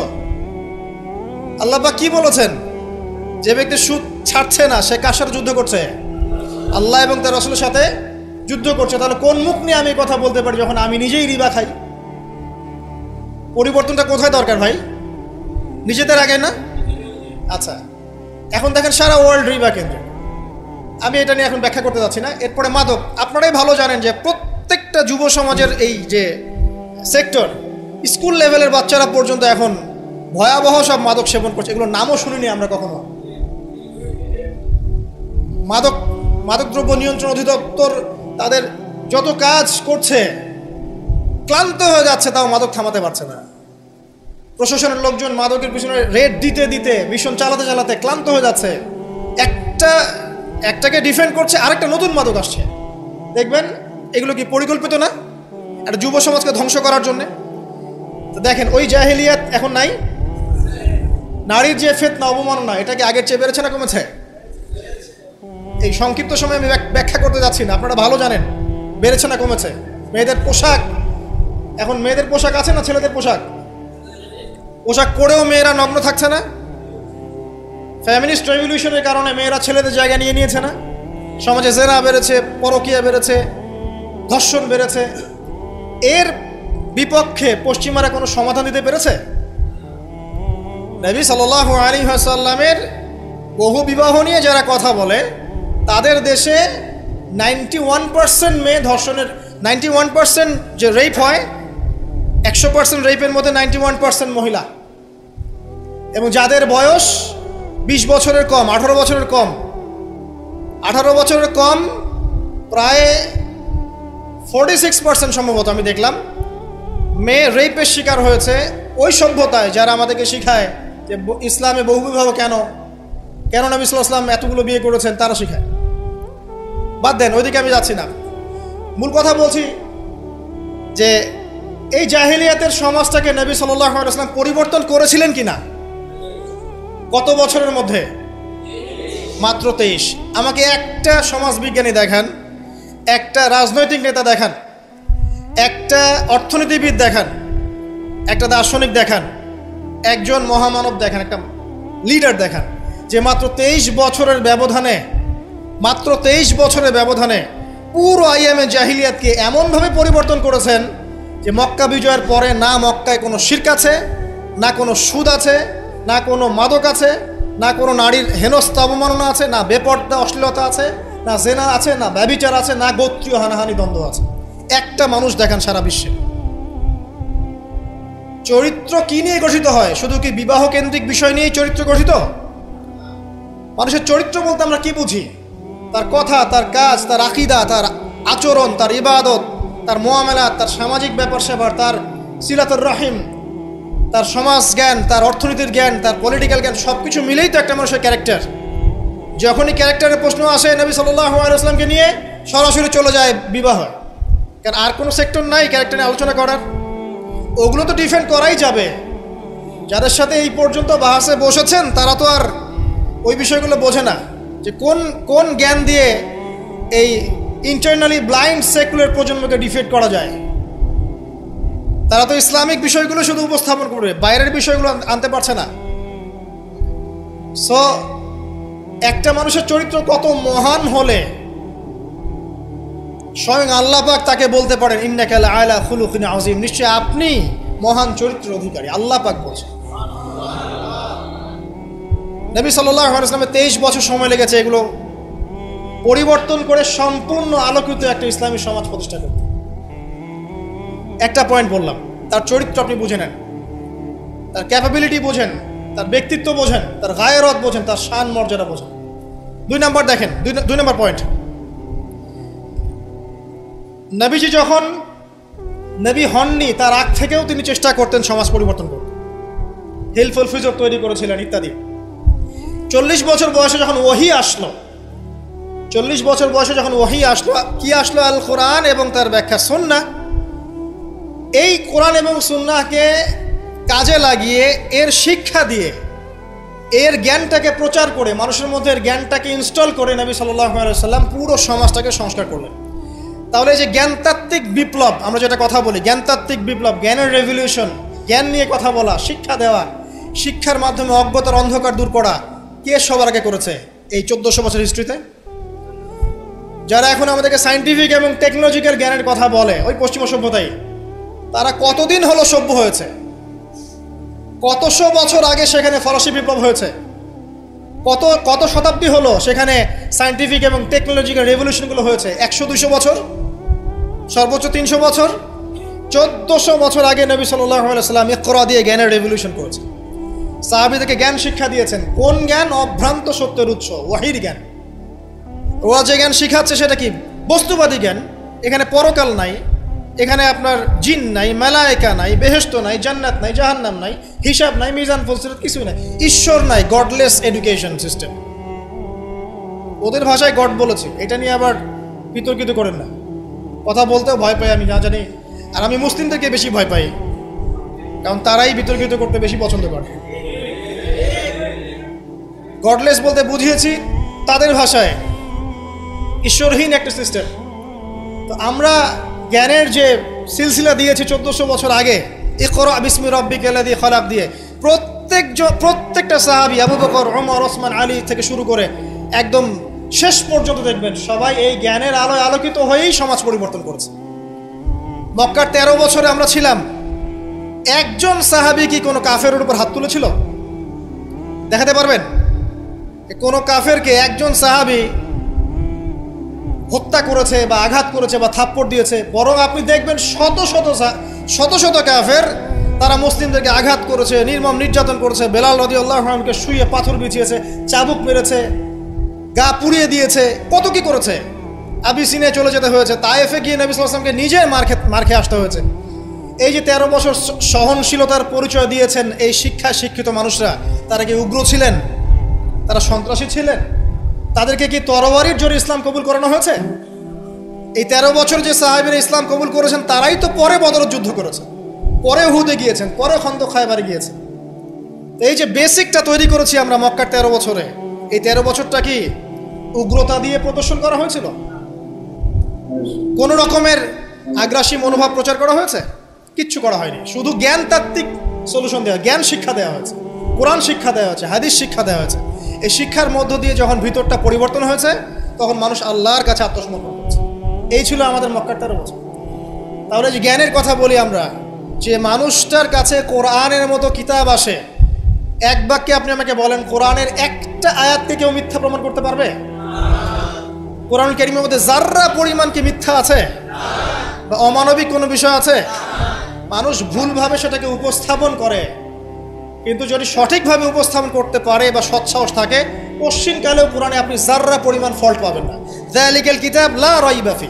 আল্লাহ পাক কি বলেছেন? যে ব্যক্তি সুদ ছাড়ছে না সে কার সাথে যুদ্ধ করছে? আল্লাহ এবং তার রাসূলের সাথে যুদ্ধ করছে, তাহলে কোন মুখ নিয়ে আমি কথা বলতে পারি যখন আমি নিজেই রিবা খাই? পরিবর্তনটা কোথায় দরকার ভাই? নিজেদের আগে না? আচ্ছা, এখন দেখেন সারা ওয়ার্ল্ড রিবা কেন্দ্র। আমি এটা নিয়ে এখন ব্যাখ্যা করতে যাচ্ছি না। এরপরে মাদক, আপনারাই ভালো জানেন যে প্রত্যেকটা যুব সমাজের এই যে সেক্টর, স্কুল লেভেলের বাচ্চারা পর্যন্ত এখন ভয়াবহ সব মাদক সেবন করছে। এগুলো নামও শুনিনি আমরা কখনো। মাদকদ্রব্য নিয়ন্ত্রণ অধিদপ্তর তাদের যত কাজ করছে, ক্লান্ত হয়ে যাচ্ছে, তাও মাদক থামাতে পারছে না। প্রশাসনের লোকজন মাদকের পিছনে রেড দিতে দিতে, মিশন চালাতে চালাতে ক্লান্ত হয়ে যাচ্ছে। একটাকে ডিফেন্ড করছে, আরেকটা নতুন মাদক আসছে। দেখবেন এগুলো কি পরিকল্পিত না? একটা যুব সমাজকে ধ্বংস করার জন্যে। তো দেখেন ওই জাহেলিয়াত এখন নাই। নারীর যে ফিতনা, অবমাননা, এটা কি আগের চেয়ে বেড়েছে না কমেছে? এই সংক্ষিপ্ত সময় আমি ব্যাখ্যা করতে যাচ্ছি না, আপনারা ভালো জানেন বেড়েছে না কমেছে। মেয়েদের পোশাক, এখন মেয়েদের পোশাক আছে না ছেলেদের পোশাক? পোশাক পরেও মেয়েরা নগ্ন থাকছে না? ফ্যামিলিস্ট রেভলিউশনের কারণে মেয়েরা ছেলেদের জায়গা নিয়ে নিয়েছে না? সমাজে জেনা বেড়েছে, পরকীয়া বেড়েছে, ধর্ষণ বেড়েছে। এর বিপক্ষে পশ্চিমারা কোনো সমাধান দিতে পেরেছে? নবী সাল্লাল্লাহু আলাইহি ওয়াসাল্লামের বহু বিবাহ নিয়ে যারা কথা বলে, তাদের দেশে 91% মেয়ে ধর্ষণের, 91% যে রেপ হয়, 100% রেপের মধ্যে 91% মহিলা। এবং যাদের বয়স 20 বছরের কম, 18 বছরের কম, 18 বছরের কম প্রায় 46% সম্ভবত আমি দেখলাম মেয়ে রেপের শিকার হয়েছে। ওই সভ্যতায় যারা আমাদেরকে শিখায় যে ইসলামে বহুবিবাহ কেন নবী সাল্লাল্লাহু আলাইহি ওয়াসাল্লাম এতগুলো বিয়ে করেছেন, তারা শিখায়। বাদ দেন, ওইদিকে আমি যাচ্ছি না। মূল কথা বলছি যে এই জাহেলিয়াতের সমাজটাকে নবী সাল্লাল্লাহু আলাইহি ওয়াসাল্লাম পরিবর্তন করেছিলেন কিনা? কত বছরের মধ্যে? মাত্র 23। আমাকে একটা সমাজবিজ্ঞানী দেখান, একটা রাজনৈতিক নেতা দেখান, একটা অর্থনীতিবিদ দেখান, একটা দার্শনিক দেখান, একজন মহামানব দেখান, একটা লিডার দেখান, যে মাত্র 23 বছরের ব্যবধানে পুরো আইয়ামে জাহিলিয়াতকে এমনভাবে পরিবর্তন করেছেন যে মক্কা বিজয়ের পরে না মক্কায় কোনো শিরক আছে, না কোনো সুদ আছে, না কোনো মাদক আছে, না কোনো নারীর হেনস্থা অবমাননা আছে, না বেপর্দা অশ্লীলতা আছে, না জেনা আছে, না ব্যভিচার আছে, না গোত্রীয় হানাহানি দ্বন্দ্ব আছে। একটা মানুষ দেখান সারা বিশ্বে। চরিত্র কি নিয়ে গঠিত হয়? শুধু কি বিবাহ কেন্দ্রিক বিষয় নিয়েই চরিত্র গঠিত? মানুষের চরিত্র বলতে আমরা কি বুঝি? তার কথা, তার কাজ, তার আকীদা, তার আচরণ, তার ইবাদত, তার মুআমালাত, তার সামাজিক ব্যাপার স্যাপার, তার সিলাতুর রহিম, তার সমাজ জ্ঞান, তার অর্থনীতির জ্ঞান, তার পলিটিক্যাল জ্ঞান, সব কিছু মিলেই তো একটা মানুষের ক্যারেক্টার। যখনই ক্যারেক্টারের প্রশ্ন আসে নবী সাল্লাল্লাহু আলাইহি ওয়াসাল্লামকে নিয়ে সরাসরি চলে যায় বিবাহ। কারণ আর কোনো সেক্টর নাই ক্যারেক্টার নিয়ে আলোচনা করার। ওগুলো তো ডিফেন্ড করাই যাবে। যাদের সাথে এই পর্যন্ত বাহাসে বসেছেন তারা তো আর ওই বিষয়গুলো বোঝে না যে কোন জ্ঞান দিয়ে এই ইন্টারনালি ব্লাইন্ড সেকুলার প্রজন্মকে ডিফেন্ড করা যায়। তারা তো ইসলামিক বিষয়গুলো শুধু উপস্থাপন করবে, বাইরের বিষয়গুলো আনতে পারছে না। সো একটা মানুষের চরিত্র কত মহান হলে স্বয়ং আল্লাহ পাক তাকে বলতে পারেন ইন্নাকা লাআলা খুলুকিন আযীম, নিশ্চয় আপনি মহান চরিত্রের অধিকারী। আল্লাহ পাক বলছেন। নবী সাল্লাল্লাহু আলাইহি ওয়াসাল্লামের 23 বছর সময় লেগেছে এগুলো পরিবর্তন করে সম্পূর্ণ আলোকিত একটা ইসলামী সমাজ প্রতিষ্ঠা করতে। একটা পয়েন্ট বললাম, তার চরিত্র আপনি বুঝে নেন, তার ক্যাপাবিলিটি বোঝেন, তার ব্যক্তিত্ব বোঝেন, তার গায়রত বোঝেন, তার শান মর্যাদা বোঝেন। 2 নম্বর দেখেন, 2 নম্বর পয়েন্ট, নবীজি যখন নবী হননি তার আগ থেকেও তিনি চেষ্টা করতেন সমাজ পরিবর্তন করতে, হেলফুল ফিজর তৈরি করেছিলেন ইত্যাদি। 40 বছর বয়সে যখন ওহী আসলো, 40 বছর বয়সে যখন ওহী আসলো, কি আসলো? আল কোরআন এবং তার ব্যাখ্যা সুন্নাহ। এই কোরআন এবং সুন্নাহকে কাজে লাগিয়ে, এর শিক্ষা দিয়ে, এর জ্ঞানটাকে প্রচার করে, মানুষের মধ্যে এর জ্ঞানটাকে ইনস্টল করে নবী সাল্লাল্লাহু আলাইহি ওয়াসাল্লাম পুরো সমাজটাকে সংস্কার করলেন। তাহলে এই যে জ্ঞানতাত্ত্বিক বিপ্লব, আমরা যেটা কথা বলি জ্ঞানতাত্ত্বিক বিপ্লব, জ্ঞানের রেভলিউশন, জ্ঞান নিয়ে কথা বলা, শিক্ষা দেওয়া, শিক্ষার মাধ্যমে অজ্ঞতার অন্ধকার দূর করা, কে সবার আগে করেছে এই 1400 বছর হিস্ট্রিতে? যারা এখন আমাদেরকে সায়েন্টিফিক এবং টেকনোলজিক্যাল জ্ঞানের কথা বলে, ওই পশ্চিমা সভ্যতাই, তারা কতদিন হলো সভ্য হয়েছে? কতশো বছর আগে সেখানে ফরাসি বিপ্লব হয়েছে, কত শতাব্দী হলো সেখানে সায়েন্টিফিক এবং টেকনোলজিক্যাল রেভলিউশনগুলো হয়েছে? 100-200 বছর, সর্বোচ্চ 300 বছর। 1400 বছর আগে নবী সাল্লাল্লাহু আলাইহি ওয়াসাল্লাম ইকরা দিয়ে জ্ঞানের রেভলিউশন করেছে। সাহাবীদেরকে জ্ঞান শিক্ষা দিয়েছেন। কোন জ্ঞান? অভ্রান্ত সত্যের উৎস, ওয়াহির জ্ঞান। ওরা যে জ্ঞান শিখাচ্ছে সেটা কি? বস্তুবাদী জ্ঞান। এখানে পরকাল নাই, এখানে আপনার জিন নাই, মালায়েকা নাই, বেহেশত নাই, জান্নাত নাই, জাহান্নাম নাই, হিসাব নাই, মিজান ফজিলত কিছুই নাই, ঈশ্বর নাই। Godless education system. ওদের ভাষায় গড বলেছে, এটা নিয়ে আবার বিতর্কিত করেন না। কথা বলতেও ভয় পাই আমি, না জানি। আর আমি মুসলিমদেরকে বেশি ভয় পাই, কারণ তারাই বিতর্কিত করতে বেশি পছন্দ করে। গডলেস বলতে বুঝিয়েছি তাদের ভাষায় ঈশ্বরহীন একটা সিস্টেম। তো আমরা জ্ঞানের যে সিলসিলা দিয়েছি 1400 বছর আগে, ইকরা বিসমি রাব্বিকাল্লাযী খলাক দিয়ে, প্রত্যেকটা সাহাবী আবু বকর, ওমর, ওসমান, আলী থেকে শুরু করে একদম শেষ পর্যন্ত দেখবেন সবাই এই জ্ঞানের আলোয় আলোকিত হয়েই সমাজ পরিবর্তন করেছে। মক্কার 13 বছরে আমরা ছিলাম, একজন সাহাবী কি কোনো কাফেরের উপর হাত তুলেছিল? দেখাতে পারবেন? কোনো কাফেরকে একজন সাহাবী হত্যা করেছে বা আঘাত করেছে বা থাপ্পড় দিয়েছে? বরং আপনি দেখবেন শত শত কাফের তারা মুসলিমদেরকে আঘাত করেছে, নির্মম নির্যাতন করেছে। বেলাল রাদিয়াল্লাহু আনহুকে শুয়ে পাথর বিছিয়েছে, চাবুক মেরেছে, গা পুড়িয়ে দিয়েছে, কত কি করেছে। আবিসিনিয়ায় চলে যেতে হয়েছে, তায়েফে গিয়ে নবী সাল্লাল্লাহু আলাইহি ওয়াসাল্লামকে নিজের মার খেয়ে আসতে হয়েছে। এই যে 13 বছর সহনশীলতার পরিচয় দিয়েছেন এই শিক্ষায় শিক্ষিত মানুষরা, তারা কি উগ্র ছিলেন? তারা সন্ত্রাসী ছিলেন? তাদেরকে কি তরবারির জোরে ইসলাম কবুল করানো হয়েছে? এই 13 বছর যে সাহাবীরা ইসলাম কবুল করেছেন তারাই তো পরে বদর যুদ্ধ করেছেন, পরে উহুদে গিয়েছেন, পরে খন্দক খায়বারে গিয়েছেন। এই যে বেসিকটা তৈরি করেছি আমরা মক্কার 13 বছরে, এই 13 বছরটা কি উগ্রতা দিয়ে প্রদর্শন করা হয়েছিল? কোন রকমের আগ্রাসী মনোভাব প্রচার করা হয়েছে? কিচ্ছু করা হয়নি। শুধু জ্ঞান তাত্ত্বিক সলিউশন দেওয়া, জ্ঞান শিক্ষা দেওয়া হয়েছে, কোরআন শিক্ষা দেওয়া হয়েছে, হাদিস শিক্ষা দেওয়া হয়েছে। এই শিক্ষার মধ্য দিয়ে যখন ভিতরটা পরিবর্তন হয়েছে, তখন মানুষ আল্লাহর কাছে আত্মসমর্পণ করেছে। এই ছিল আমাদের মক্কার 13 বছর। তাহলে যে জ্ঞানের কথা বলি আমরা, যে মানুষটার কাছে কোরআনের মতো কিতাব আসে, এক বাক্যে আপনি আমাকে বলেন কোরআনের একটা আয়াতকে কেউ মিথ্যা প্রমাণ করতে পারবে? কোরআন কারীমের মধ্যে যাররা পরিমাণ কি মিথ্যা আছে বা অমানবিক কোনো বিষয় আছে? মানুষ ভুলভাবে সেটাকে উপস্থাপন করে, কিন্তু যদি সঠিকভাবে উপস্থাপন করতে পারে বা সৎসাহস থাকে, পশ্চিমকালেও কোরআনে আপনি যাররা পরিমাণ ফল্ট পাবেন না। যালিকাল কিতাব লা রাইবা ফি,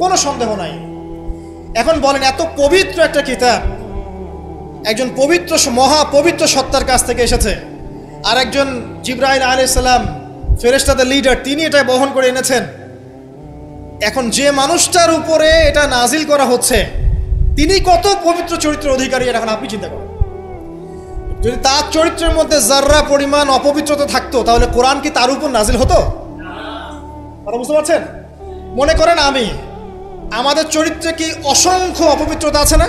কোনো সন্দেহ নাই। এখন বলেন, এত পবিত্র একটা কিতাব একজন পবিত্র মহাপবিত্র সত্তার কাছ থেকে এসেছে, আর একজন জিবরাইল আলাইহিস সালাম ফেরেশতাদের লিডার, তিনি এটা বহন করে এনেছেন। এখন যে মানুষটার উপরে এটা নাজিল করা হচ্ছে, তিনি কত পবিত্র চরিত্রের অধিকারী, এটা এখন আপনি চিন্তা করেন। যদি তার চরিত্রের মধ্যে যাররা পরিমাণ অপবিত্রতা থাকতো, তাহলে কোরআন কি তার উপর নাজিল হতো? আপনারা বুঝতে পারছেন? মনে করেন আমাদের চরিত্রে কি অসংখ্য অপবিত্রতা আছে না?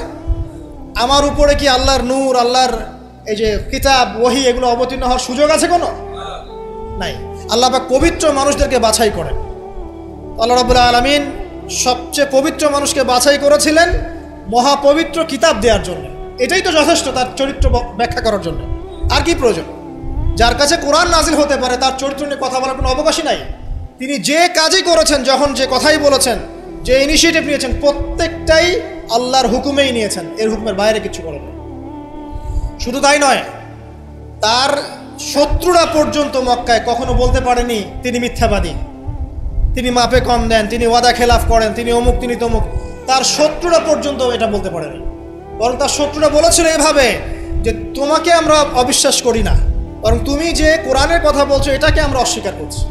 আমার উপরে কি আল্লাহর নূর, আল্লাহর এই যে কিতাব, ওহী, এগুলো অবতীর্ণ হওয়ার সুযোগ আছে কোনো? নাই। আল্লাহ পাক পবিত্র মানুষদেরকে বাছাই করেন। আল্লাহ রাব্বুল আলামিন সবচেয়ে পবিত্র মানুষকে বাছাই করেছিলেন মহাপবিত্র কিতাব দেওয়ার জন্য। এটাই তো যথেষ্ট তার চরিত্র ব্যাখ্যা করার জন্য। আর কি প্রয়োজন? যার কাছে কোরআন নাজিল হতে পারে, তার চরিত্র নিয়ে কথা বলার কোনো অবকাশই নাই। তিনি যে কাজই করেছেন, যখন যে কথাই বলেছেন, যে ইনিশিয়েটিভ নিয়েছেন, প্রত্যেকটাই আল্লাহর হুকুমেই নিয়েছেন, এর হুকুমের বাইরে কিছু করেন। শুধু তাই নয়, তার শত্রুরা পর্যন্ত মক্কায় কখনো বলতে পারেনি তিনি মিথ্যাবাদী, তিনি মাপে কম দেন, তিনি ওয়াদা খেলাফ করেন, তিনি অমুক, তিনি তমুক। তার শত্রুরা পর্যন্ত এটা বলতে পারেনি। বরং তার শত্রুরা বলেছিল এভাবে যে তোমাকে আমরা অবিশ্বাস করি না, বরং তুমি যে কোরআনের কথা বলছো এটাকে আমরা অস্বীকার করছি।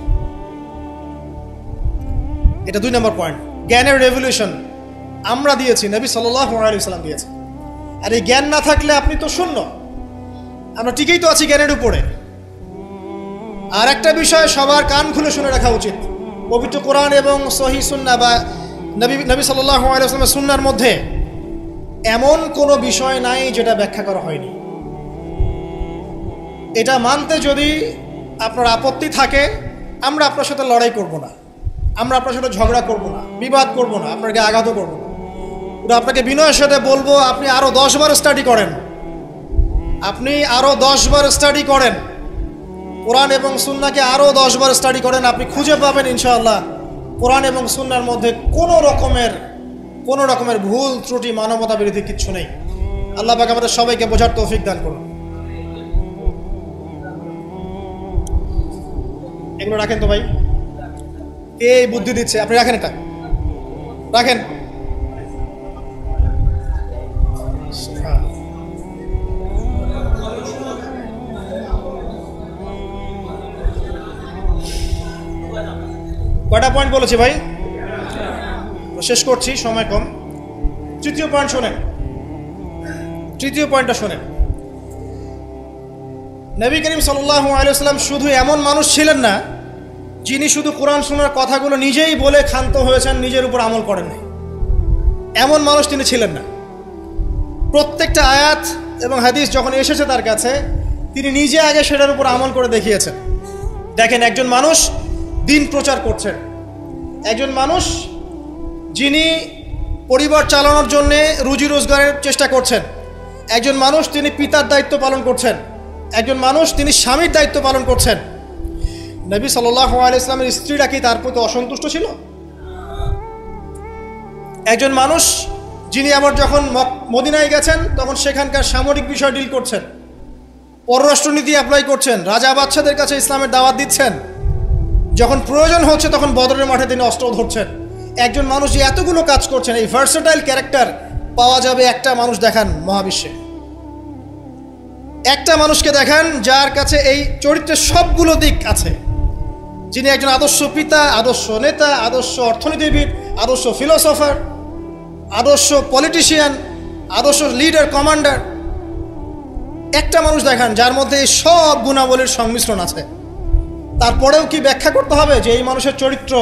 এটা 2 নম্বর পয়েন্ট। জ্ঞানের রেভলিউশন আমরা দিয়েছি, নবী সাল্লাল্লাহু আলাইহি ওয়াসাল্লাম দিয়েছে। আর এই জ্ঞান না থাকলে আপনি তো শূন্য। আমরা ঠিকই তো আছি জ্ঞানের উপরে। আর একটা বিষয় সবার কান খুলে শুনে রাখা উচিত, পবিত্র কোরআন এবং সহিহ সুন্নাহ বা নবী সাল্লাল্লাহু আলাইহি ওয়াসাল্লামের সুন্নাহর মধ্যে এমন কোনো বিষয় নাই যেটা ব্যাখ্যা করা হয়নি। এটা মানতে যদি আপনার আপত্তি থাকে, আমরা আপনার সাথে লড়াই করব না, আমরা আপনার সাথে ঝগড়া করব না, বিবাদ করব না, আপনাকে আঘাতও করব না। আপনাকে বিনয়ের সাথে বলবো, আপনি আরও 10 বার স্টাডি করেন, আপনি আরও 10 বার স্টাডি করেন, কোরআন এবং সুন্নাহকে আরও 10 বার স্টাডি করেন। আপনি খুঁজে পাবেন ইনশাআল্লাহ কোরআন এবং সুন্নাহর মধ্যে কোনো রকমের ভুল ত্রুটি, মানবতা বিরোধী কিচ্ছু নেই। আল্লাহ পাক আমাদের সবাইকে বোঝার তৌফিক দান করুন। এগুলো রাখেন তো ভাই, কে বুদ্ধি দিচ্ছে? আপনি রাখেন, এটা রাখেন। কয়টা পয়েন্ট বলেছি ভাই? শেষ করছি, সময় কম। তৃতীয় পয়েন্ট শোনেন, তৃতীয় পয়েন্টটা শোনেন। নবী করিম সাল্লাল্লাহু আলাইহি ওয়াসাল্লাম শুধু এমন মানুষ ছিলেন না যিনি শুধু কোরআন সুন্নাহর কথাগুলো নিজেই বলে ক্ষান্ত হয়েছেন, নিজের উপর আমল করেন নাই। এমন মানুষ তিনি ছিলেন না। প্রত্যেকটা আয়াত এবং হাদিস যখন এসেছে তার কাছে, তিনি নিজে আগে সেটার উপর আমল করে দেখিয়েছেন। দেখেন, একজন মানুষ দিন প্রচার করছেন, একজন মানুষ যিনি পরিবার চালানোর জন্যে রুজি রোজগারের চেষ্টা করছেন, একজন মানুষ তিনি পিতার দায়িত্ব পালন করছেন, একজন মানুষ তিনি স্বামীর দায়িত্ব পালন করছেন। নবী সাল্লাল্লাহু আলাইহি ওয়াসাল্লামের স্ত্রীরা কি তার প্রতি অসন্তুষ্ট ছিল? একজন মানুষ যিনি আবার যখন মদিনায় গেছেন তখন সেখানকার সামরিক বিষয় ডিল করছেন, পররাষ্ট্রনীতি অ্যাপ্লাই করছেন, রাজা বাদশাদের কাছে ইসলামের দাওয়াত দিচ্ছেন, যখন প্রয়োজন হচ্ছে তখন বদরের মাঠে তিনি অস্ত্র ধরছেন। একজন মানুষ যে এতগুলো কাজ করছেন, এই ভার্সেটাইল ক্যারেক্টার পাওয়া যাবে একটা মানুষ দেখান মহাবিশ্বে। একটা মানুষকে দেখান যার কাছে এই চরিত্রের সবগুলো দিক আছে, যিনি একজন আদর্শ পিতা, আদর্শ নেতা, আদর্শ অর্থনীতিবিদ, আদর্শ ফিলোসফার, আদর্শ পলিটিশিয়ান, আদর্শ লিডার, কমান্ডার। একটা মানুষ দেখান যার মধ্যে এই সব গুণাবলীর সংমিশ্রণ আছে। তারপরেও কি ব্যাখ্যা করতে হবে যে এই মানুষের চরিত্র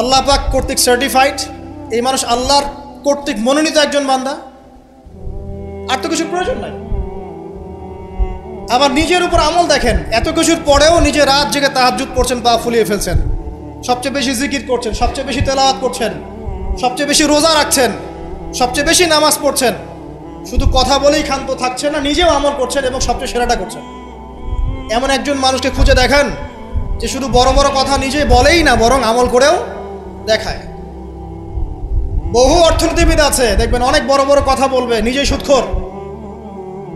আল্লাহ পাক কর্তৃক সার্টিফাইড, এই মানুষ আল্লাহর কর্তৃক মনোনীত একজন বান্দা? আর তো কিছু প্রয়োজন নাই। আবার নিজের উপর আমল দেখেন, এত কিছুর পরেও নিজে রাত জেগে তাহাজ্জুদ পড়ছেন, পা ফুলিয়ে ফেলছেন, সবচেয়ে বেশি জিকির করছেন, সবচেয়ে বেশি তেলাওয়াত করছেন, সবচেয়ে বেশি রোজা রাখছেন, সবচেয়ে বেশি নামাজ পড়ছেন। শুধু কথা বলেই ক্ষান্ত থাকছেন না, নিজেও আমল করছেন এবং সবচেয়ে সেরাটা করছেন। এমন একজন মানুষকে খুঁজে দেখান যে শুধু বড় বড় কথা নিজে বলেই না, বরং আমল করেও দেখায়। বহু অর্থনীতিবিদ আছে দেখবেন অনেক বড় বড় কথা বলবে, নিজেই সুদখোর।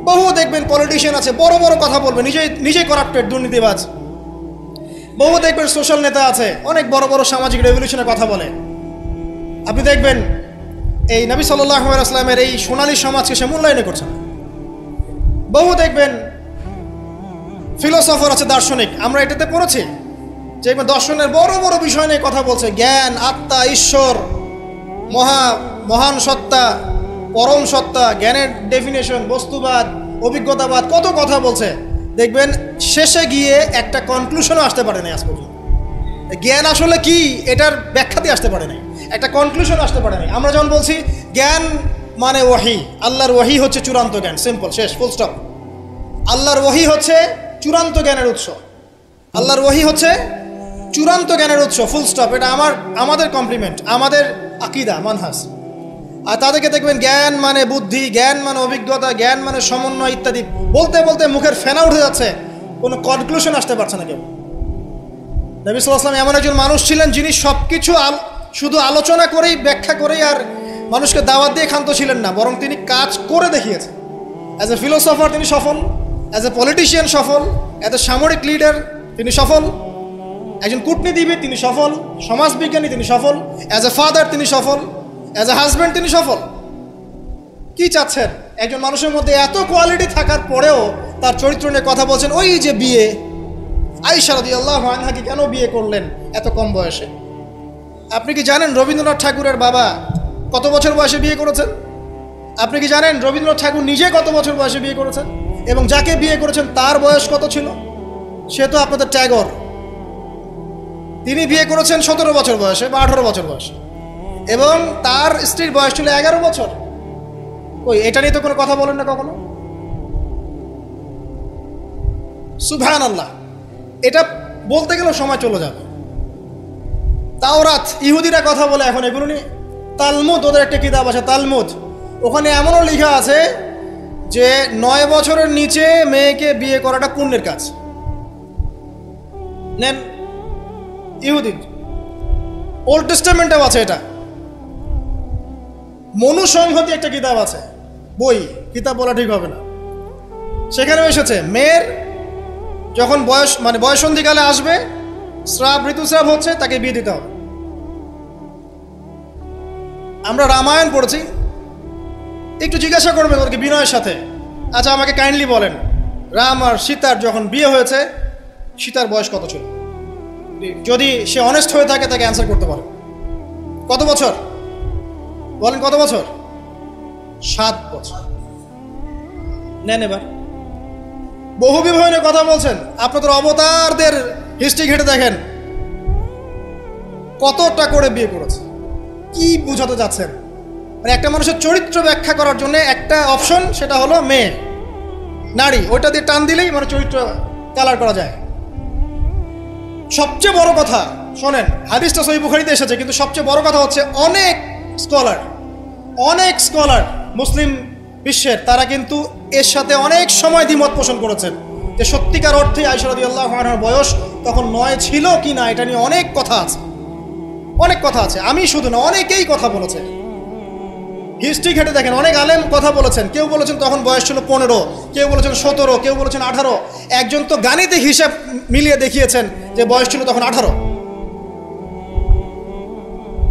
বহু দেখবেন পলিটিশিয়ান আছে বড় বড় কথা বলবে, নিজেই করাপ্টেড, দুর্নীতিবাজ। বহু দেখবেন সোশ্যাল নেতা আছে অনেক বড় বড় সামাজিক রেভলিউশনের কথা বলে। আপনি দেখবেন এই নবী সাল্লাল্লাহু আলাইহি ওয়াসাল্লামের এই সোনালী সমাজকে সে মূল্যায়ন করছে না। বহু দেখবেন ফিলোসফার আছে, দার্শনিক, আমরা এটাতে পড়েছি যে দর্শনের বড় বড় বিষয় নিয়ে কথা বলছে, জ্ঞান, আত্মা, ঈশ্বর, মহান সত্তা, পরম সত্তা, জ্ঞানের ডেফিনেশন, বস্তুবাদ, অভিজ্ঞতাবাদ, কত কথা বলছে। দেখবেন শেষে গিয়ে একটা কনক্লুশনও আসতে পারে না। আজ পর্যন্ত জ্ঞান আসলে কি এটার ব্যাখ্যাতে আসতে পারে নাই, একটা কনক্লুশন আসতে পারে নাই। আমরা যখন বলছি জ্ঞান মানে ওয়াহি, আল্লাহর ওয়াহি হচ্ছে চূড়ান্ত জ্ঞান, সিম্পল, শেষ, ফুল স্টপ। আল্লাহর ওয়াহি হচ্ছে চূড়ান্ত জ্ঞানের উৎস, আল্লাহর ওয়াহি হচ্ছে চূড়ান্ত জ্ঞানের উৎস, ফুল স্টপ। এটা আমাদের কমপ্লিমেন্ট, আমাদের আকীদা, মানহাজ। আর তাদেরকে দেখবেন জ্ঞান মানে বুদ্ধি, জ্ঞান মানে অভিজ্ঞতা, জ্ঞান মানে সমন্বয় ইত্যাদি বলতে বলতে মুখের ফেনা উঠে যাচ্ছে, কোনো কনক্লুশন আসতে পারছে না কেউ। নবী সাল্লাল্লাহু আলাইহি ওয়াসাল্লাম এমন একজন মানুষ ছিলেন যিনি সব কিছু শুধু আলোচনা করেই, ব্যাখ্যা করেই আর মানুষকে দাওয়াত দিয়ে ক্ষান্ত ছিলেন না, বরং তিনি কাজ করে দেখিয়েছেন। অ্যাজ এ ফিলোসফার তিনি সফল, অ্যাজ এ পলিটিশিয়ান সফল, অ্যাজ এ সামরিক লিডার তিনি সফল, একজন কূটনীতিবিদ তিনি সফল, সমাজবিজ্ঞানী তিনি সফল, অ্যাজ এ ফাদার তিনি সফল, অ্যাজ এ হাজব্যান্ড তিনি সফল। কি চাচ্ছেন? একজন মানুষের মধ্যে এত কোয়ালিটি থাকার পরেও তার চরিত্র নিয়ে কথা বলছেন। ওই যে বিয়ে, আয়েশা রাদিয়াল্লাহু আনহাকে কেন বিয়ে করলেন এত কম বয়সে? আপনি কি জানেন রবীন্দ্রনাথ ঠাকুরের বাবা কত বছর বয়সে বিয়ে করেছেন? আপনি কি জানেন রবীন্দ্রনাথ ঠাকুর নিজে কত বছর বয়সে বিয়ে করেছেন? এবং যাকে বিয়ে করেছেন তার বয়স কত ছিল? সে তো আপনাদের ট্যাগর। তিনি বিয়ে করেছেন 17 বছর বয়সে বা 18 বছর বয়সে, এবং তার স্ত্রীর বয়স ছিল 11 বছর। ওই এটা নিয়ে তো কোনো কথা বলেন না কখনো। সুবহানাল্লাহ, এটা বলতে গেলেও সময় চলে যাবে। তাওরাত, ইহুদিরা কথা বলে এখন এগুলো নিয়ে। তালমুদ, ওদের একটা কিতাব আছে তালমুদ, ওখানে এমনও লেখা আছে যে 9 বছরের নিচে মেয়েকে বিয়ে করাটা পুণ্যের কাজ। নেন, ইহুদি ওল্ড টেস্টামেন্টেও আছে এটা। মনুসংহতি একটা কিতাব আছে, বই, কিতাব বলা ঠিক হবে না, সেখানেও এসেছে মেয়ের যখন বয়স মানে বয়সন্ধিকালে আসবে, ঋতুস্রাব হচ্ছে, তাকে বিয়ে দিতে হবে। আমরা রামায়ণ পড়েছি, একটু জিজ্ঞাসা করবেন ওদেরকে বিনয়ের সাথে, আচ্ছা আমাকে কাইন্ডলি বলেন রাম আর সীতার যখন বিয়ে হয়েছে সীতার বয়স কত ছিল? যদি সে অনেস্ট হয়ে থাকে তাকে অ্যান্সার করতে পারে। কত বছর বলেন? কত বছর? 7 বছর। নেন এবার বহু বিবাহের কথা বলছেন, আপনাদের অবতারদের হিস্ট্রি ঘেটে দেখেন কতটা করে বিয়ে করেছে। কি বুঝাতে যাচ্ছেন? মানে একটা মানুষের চরিত্র ব্যাখ্যা করার জন্য একটা অপশন, সেটা হলো মেয়ে, নারী, ওইটা দিয়ে টান দিলেই মানে চরিত্র কালার করা যায়। সবচেয়ে বড় কথা শোনেন, হাদিসটা সহিহ বুখারীতে এসেছে, কিন্তু সবচেয়ে বড় কথা হচ্ছে অনেক স্কলার মুসলিম বিশ্বের, তারা কিন্তু এর সাথে অনেক সময় দ্বিমত পোষণ করেছেন যে সত্যিকার অর্থে আয়েশা রাদিয়াল্লাহু আনহার বয়স তখন 9 ছিল কি না, এটা নিয়ে অনেক কথা আছে। আমি শুধু না, অনেকেই কথা বলেছে, হিস্ট্রি ঘেটে দেখেন, অনেক আলেম কথা বলেছেন। কেউ বলেছেন তখন বয়স ছিল 15, কেউ বলেছেন 17, কেউ বলেছেন 18, একজন তো গাণিতিক হিসাব মিলিয়ে দেখিয়েছেন যে বয়স ছিল তখন 18।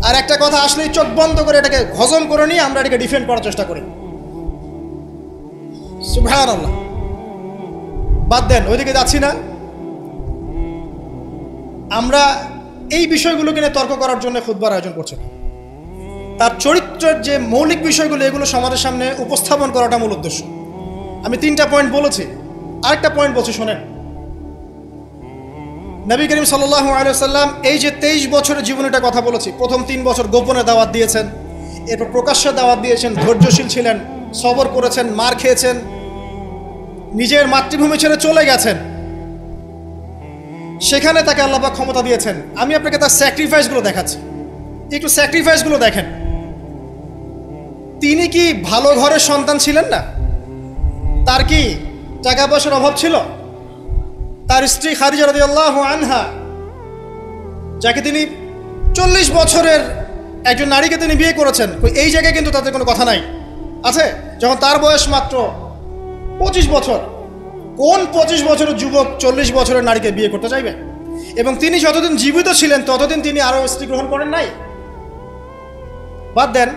আর একটা কথা আসলেই চোখ বন্ধ করে এটাকে হজম করে নিয়ে আমরা এটাকে ডিফেন্ড করার চেষ্টা করি। সুবহানাল্লাহ। বাদ দেন, ওইদিকে যাচ্ছি না। আমরা এই বিষয়গুলোকে নিয়ে তর্ক করার জন্য খুতবার আয়োজন করছি। তার চরিত্রের যে মৌলিক বিষয়গুলো, এগুলো সমাজের সামনে উপস্থাপন করাটা মূল উদ্দেশ্য। আমি 3টা পয়েন্ট বলেছি, আরেকটা পয়েন্ট বলছি শোনেন। নবী করিম সাল্লাল্লাহু আলাইহি ওয়াসাল্লাম এই যে 23 বছরের জীবনীটা কথা বলেছি, প্রথম 3 বছর গোপনে দাওয়াত দিয়েছেন, এরপর প্রকাশ্যে দাওয়াত দিয়েছেন, ধৈর্যশীল ছিলেন, সবর করেছেন, মার খেয়েছেন, নিজের মাতৃভূমি ছেড়ে চলে গেছেন, সেখানে তাকে আল্লাহ পাক ক্ষমতা দিয়েছেন। আমি আপনাকে তার স্যাক্রিফাইসগুলো দেখাচ্ছি, একটু স্যাক্রিফাইসগুলো দেখেন। তিনি কি ভালো ঘরের সন্তান ছিলেন না? তার কি টাকা পয়সার অভাব ছিল? তার স্ত্রী খাদিজা রাদিয়াল্লাহু আনহা, যাকে তিনি 40 বছরের একজন নারীকে তিনি বিয়ে করেছেন, এই জায়গায় কিন্তু তাদের কোনো কথা নাই, আছে? যখন তার বয়স মাত্র 25 বছর, কোন 25 বছরের যুবক 40 বছরের নারীকে বিয়ে করতে চাইবে? এবং তিনি যতদিন জীবিত ছিলেন ততদিন তিনি আরও স্ত্রী গ্রহণ করেন নাই। বাদ দেন,